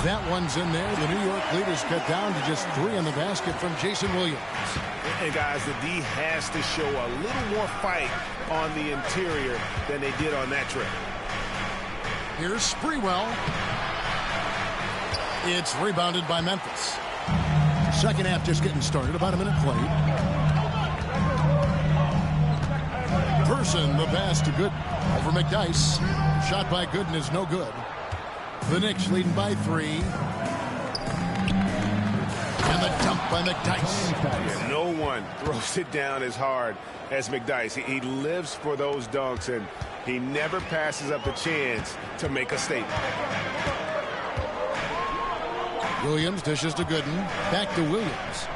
That one's in there. The New York lead is cut down to just 3 in the basket from Jason Williams. And guys, the D has to show a little more fight on the interior than they did on that trip. Here's Sprewell. It's rebounded by Memphis. Second half just getting started, about a minute played. Person, the pass to Gooden. Over McDyess. Shot by Gooden is no good. The Knicks leading by 3. And the dump by McDyess. Yeah, no one throws it down as hard as McDyess. He lives for those dunks, and he never passes up a chance to make a statement. Williams dishes to Gooden. Back to Williams.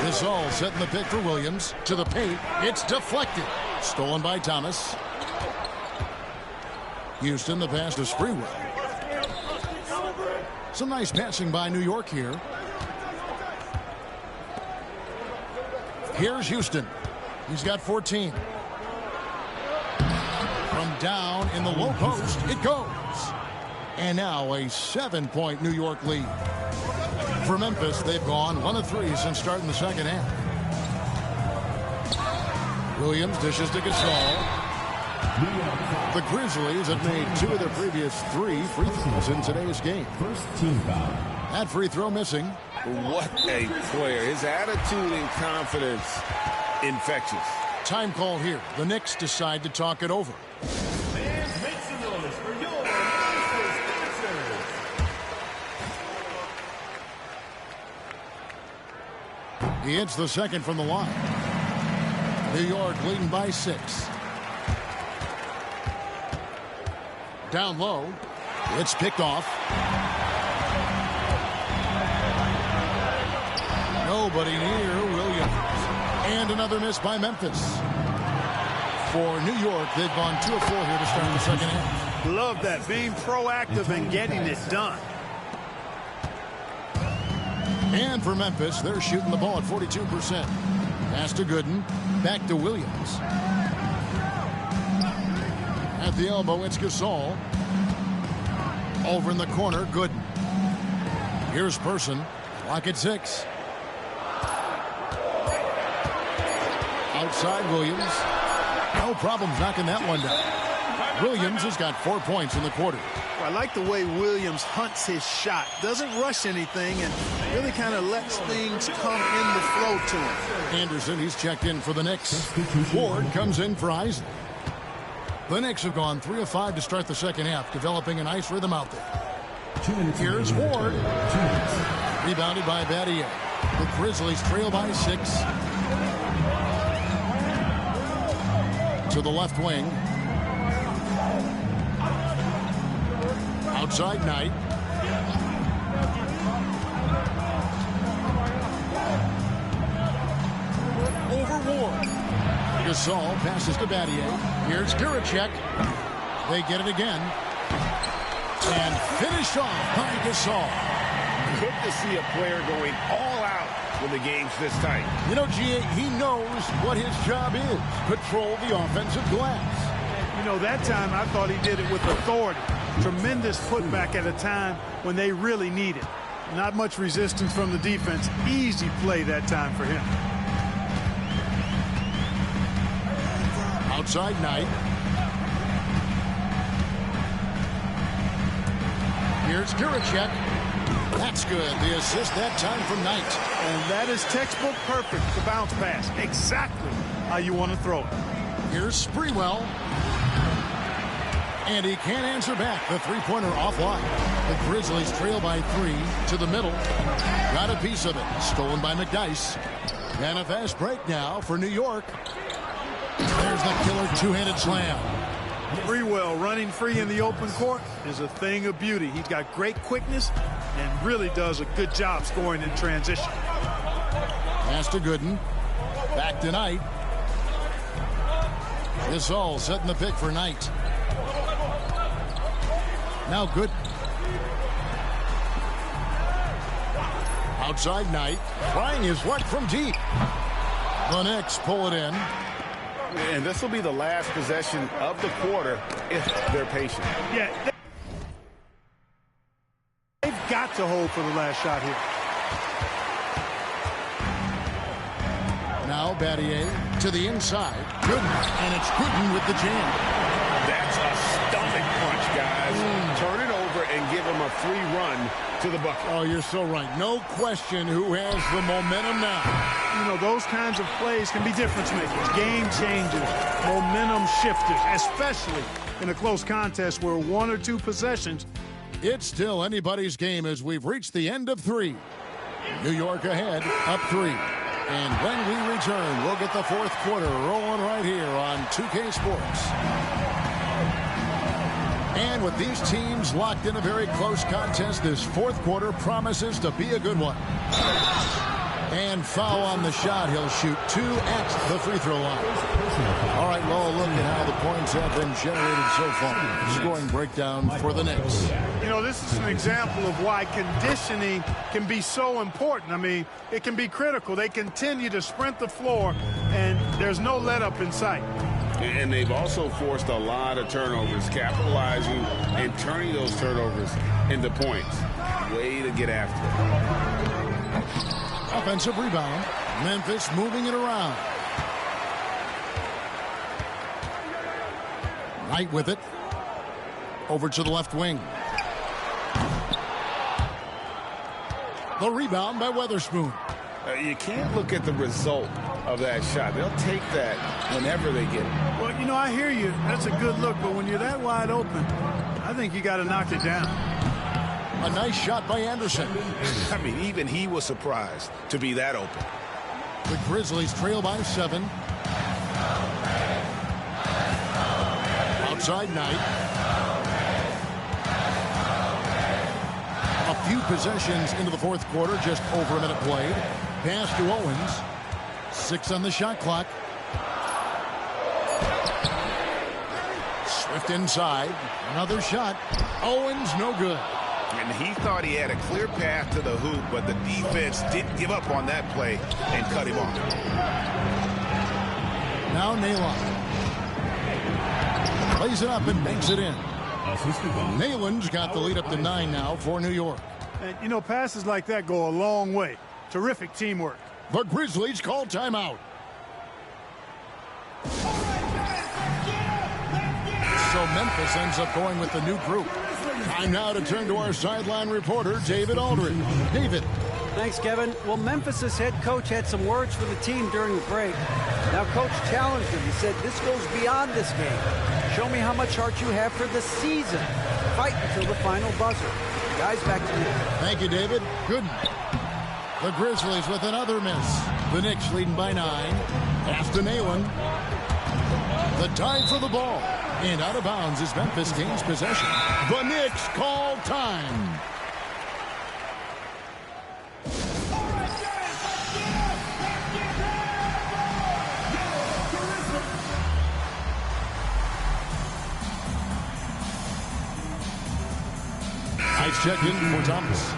This all setting the pick for Williams. To the paint. It's deflected. Stolen by Thomas. Houston, the pass to Sprewell. Some nice passing by New York here. Here's Houston. He's got 14. From down in the low post, it goes. And now a 7-point New York lead. For Memphis, they've gone 1 of 3 since starting the second half. Williams dishes to Gasol. The Grizzlies have made 2 of their previous 3 free throws in today's game. First team foul. That free throw missing. What a player. His attitude and confidence infectious. Time call here. The Knicks decide to talk it over. Fans, make some noise for your sponsors. He hits the second from the line. New York leading by 6. Down low. It's picked off. Nobody near Williams. And another miss by Memphis. For New York, they've gone 2 of 4 here to start the second half. Love that, being proactive and getting it done. And for Memphis, they're shooting the ball at 42%. Pass to Gooden. Back to Williams. At the elbow, it's Gasol. Over in the corner, Gooden. Here's Person. Clock at 6. Outside Williams. No problems knocking that one down. Williams has got 4 points in the quarter. I like the way Williams hunts his shot. Doesn't rush anything and really kind of lets things come in the flow to him. Anderson, he's checked in for the Knicks. Ward comes in for Isaac. The Knicks have gone 3 of 5 to start the second half, developing a nice rhythm out there. Here's Ward. Rebounded by Battier. The Grizzlies trail by 6. To the left wing. Outside Knight. Over Ward. Gasol passes to Battier. Here's Guricek. They get it again. And finished off by Gasol. Good to see a player going all out when the game's this tight. You know, G.A., he knows what his job is. Control the offensive glass. You know, that time I thought he did it with authority. Tremendous putback at a time when they really need it. Not much resistance from the defense. Easy play that time for him. Outside Knight. Here's Guricek. That's good. The assist that time from Knight. And that is textbook perfect. The bounce pass. Exactly how you want to throw it. Here's Sprewell. And he can't answer back. The three-pointer offline. The Grizzlies trail by 3 to the middle. Got a piece of it. Stolen by McDyess. And a fast break now for New York. There's the killer two-handed slam. Sprewell running free in the open court is a thing of beauty. He's got great quickness and really does a good job scoring in transition. Pass to Gooden. Back to Knight. Gasol setting the pick for Knight. Now Gooden. Outside Knight. Trying his luck from deep. The Knicks pull it in. And this will be the last possession of the quarter if they're patient. Yeah, they've got to hold for the last shot here. Now Battier to the inside. Gooden. And it's Gooden with the jam. That's a stomach punch, guys. Turn it over and give him a free run to the bucket. Oh, you're so right. No question who has the momentum now. You know, those kinds of plays can be difference makers, game changers, momentum shifters, especially in a close contest where 1 or 2 possessions. It's still anybody's game as we've reached the end of 3. New York ahead, up 3. And when we return, we'll get the fourth quarter rolling right here on 2K Sports. And with these teams locked in a very close contest, this fourth quarter promises to be a good one. And foul on the shot. He'll shoot 2 at the free throw line. All right, well, look at how the points have been generated so far. Scoring breakdown for the Knicks. You know, this is an example of why conditioning can be so important. I mean, it can be critical. They continue to sprint the floor, and there's no let-up in sight. And they've also forced a lot of turnovers, capitalizing and turning those turnovers into points. Way to get after it. Offensive rebound. Memphis moving it around. Knight with it. Over to the left wing. The rebound by Weatherspoon. You can't look at the result of that shot. They'll take that whenever they get it. Well, you know, I hear you. That's a good look, but when you're that wide open, I think you got to knock it down. A nice shot by Anderson. I mean, even he was surprised to be that open. The Grizzlies trail by 7. Outside Knight. A few possessions into the fourth quarter, just over a minute played. Pass to Owens. 6 on the shot clock. Swift inside. Another shot. Owens no good. And he thought he had a clear path to the hoop, but the defense didn't give up on that play and cut him off. Now Nayland. Plays it up and banks it in. Nayland's got the lead up to 9 now for New York. And, you know, passes like that go a long way. Terrific teamwork. The Grizzlies call timeout. So Memphis ends up going with the new group. Time now to turn to our sideline reporter, David Aldridge. David. Thanks, Kevin. Well, Memphis's head coach had some words for the team during the break. Now, coach challenged him. He said, this goes beyond this game. Show me how much heart you have for the season. Fight until the final buzzer. Guys, back to you. Thank you, David. Good. The Grizzlies with another miss. The Knicks leading by 9. Pass to Nayland. The tide for the ball. And out of bounds as Memphis gains possession. The Knicks call time. Nice check in for Thomas.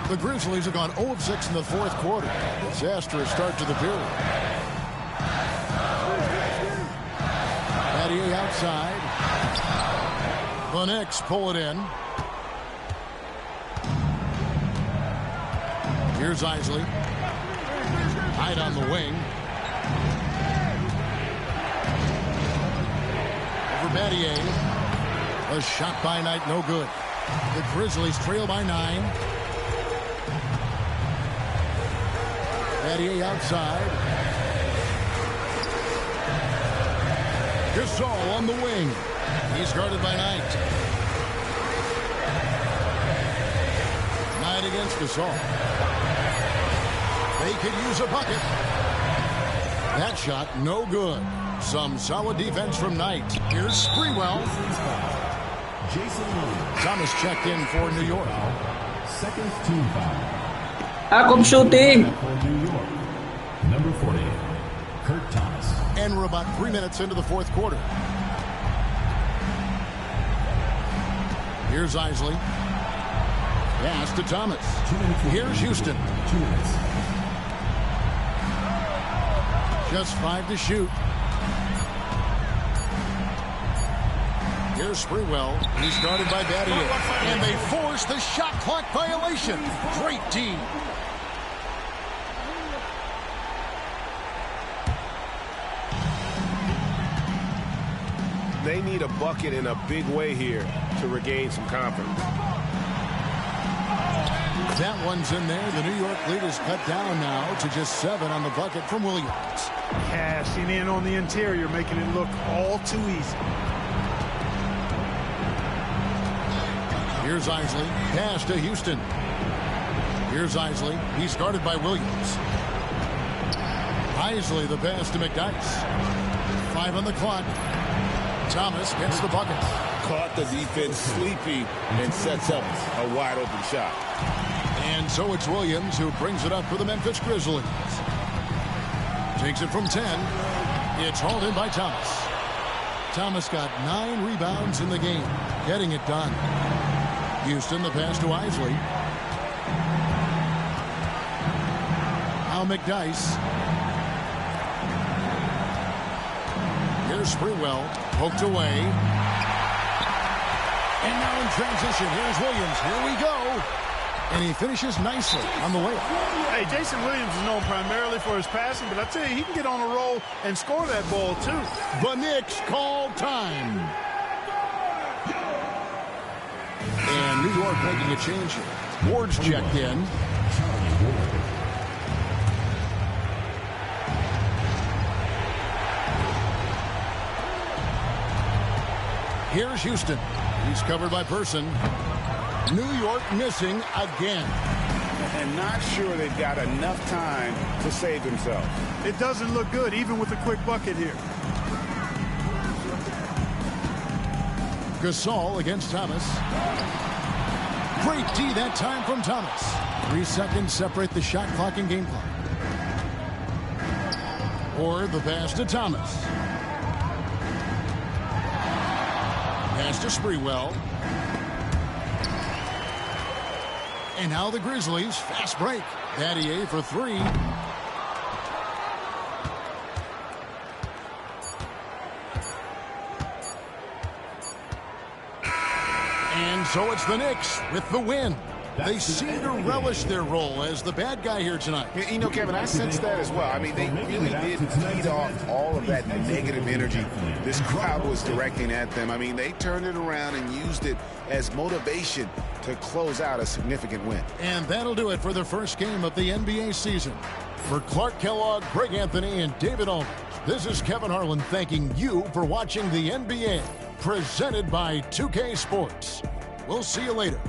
The Grizzlies have gone 0 of 6 in the fourth quarter. Disastrous start to the period. Battier outside. The Knicks pull it in. Here's Isley. Hyde on the wing. Over Battier. A shot by Knight, no good. The Grizzlies trail by 9. Battier outside. Gasol on the wing. He's guarded by Knight. Knight against Gasol. They could use a bucket. That shot, no good. Some solid defense from Knight. Here's Sprewell. Thomas checked in for New York. Second team foul. Jakob shooting. New York. Number 40, Kurt Thomas. And we're about 3 minutes into the fourth quarter. Here's Isley. Pass to Thomas. Here's Houston. 2 minutes. Just 5 to shoot. Here's Sprewell. He's guarded by Battier. And they force the shot clock violation. Great team. They need a bucket in a big way here to regain some confidence. That one's in there. The New York lead is cut down now to just 7 on the bucket from Williams. Cashing in on the interior, making it look all too easy. Here's Isley. Pass to Houston. Here's Isley. He's guarded by Williams. Isley, the pass to McDyess. 5 on the clock. Thomas gets the bucket. Caught the defense sleepy and sets up a wide open shot. And so it's Williams who brings it up for the Memphis Grizzlies. Takes it from 10. It's hauled in by Thomas. Thomas got 9 rebounds in the game, getting it done. Houston, the pass to Isley. Now McDyess. Here's Sprewell, poked away. And now in transition, here's Williams. Here we go. And he finishes nicely on the layup. Hey, Jason Williams is known primarily for his passing, but I tell you, he can get on a roll and score that ball, too. The Knicks call time. And New York making a change here. Ward's checked in. Here's Houston. He's covered by Person. New York missing again. And not sure they've got enough time to save themselves. It doesn't look good, even with a quick bucket here. Gasol against Thomas. Great D that time from Thomas. 3 seconds separate the shot clock and game clock. Or the pass to Thomas. Pass to Sprewell. And now the Grizzlies, fast break. Battier for 3. And so it's the Knicks with the win. They seem to relish their role as the bad guy here tonight. You know, Kevin, I sense that as well. I mean, they really did feed off all of that negative energy this crowd was directing at them. I mean, they turned it around and used it as motivation to close out a significant win. And that'll do it for the first game of the NBA season. For Clark Kellogg, Greg Anthony, and David Aldridge, this is Kevin Harlan thanking you for watching the NBA, presented by 2K Sports. We'll see you later.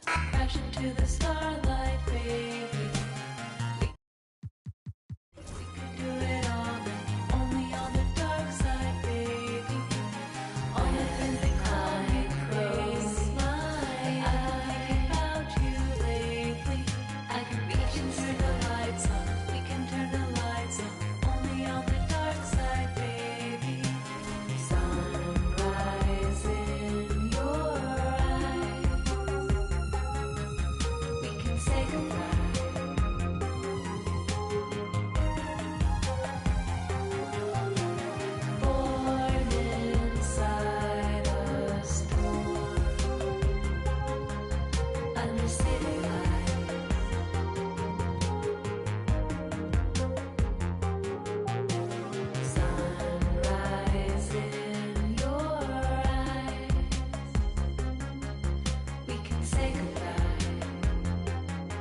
Crash into the starlight, baby.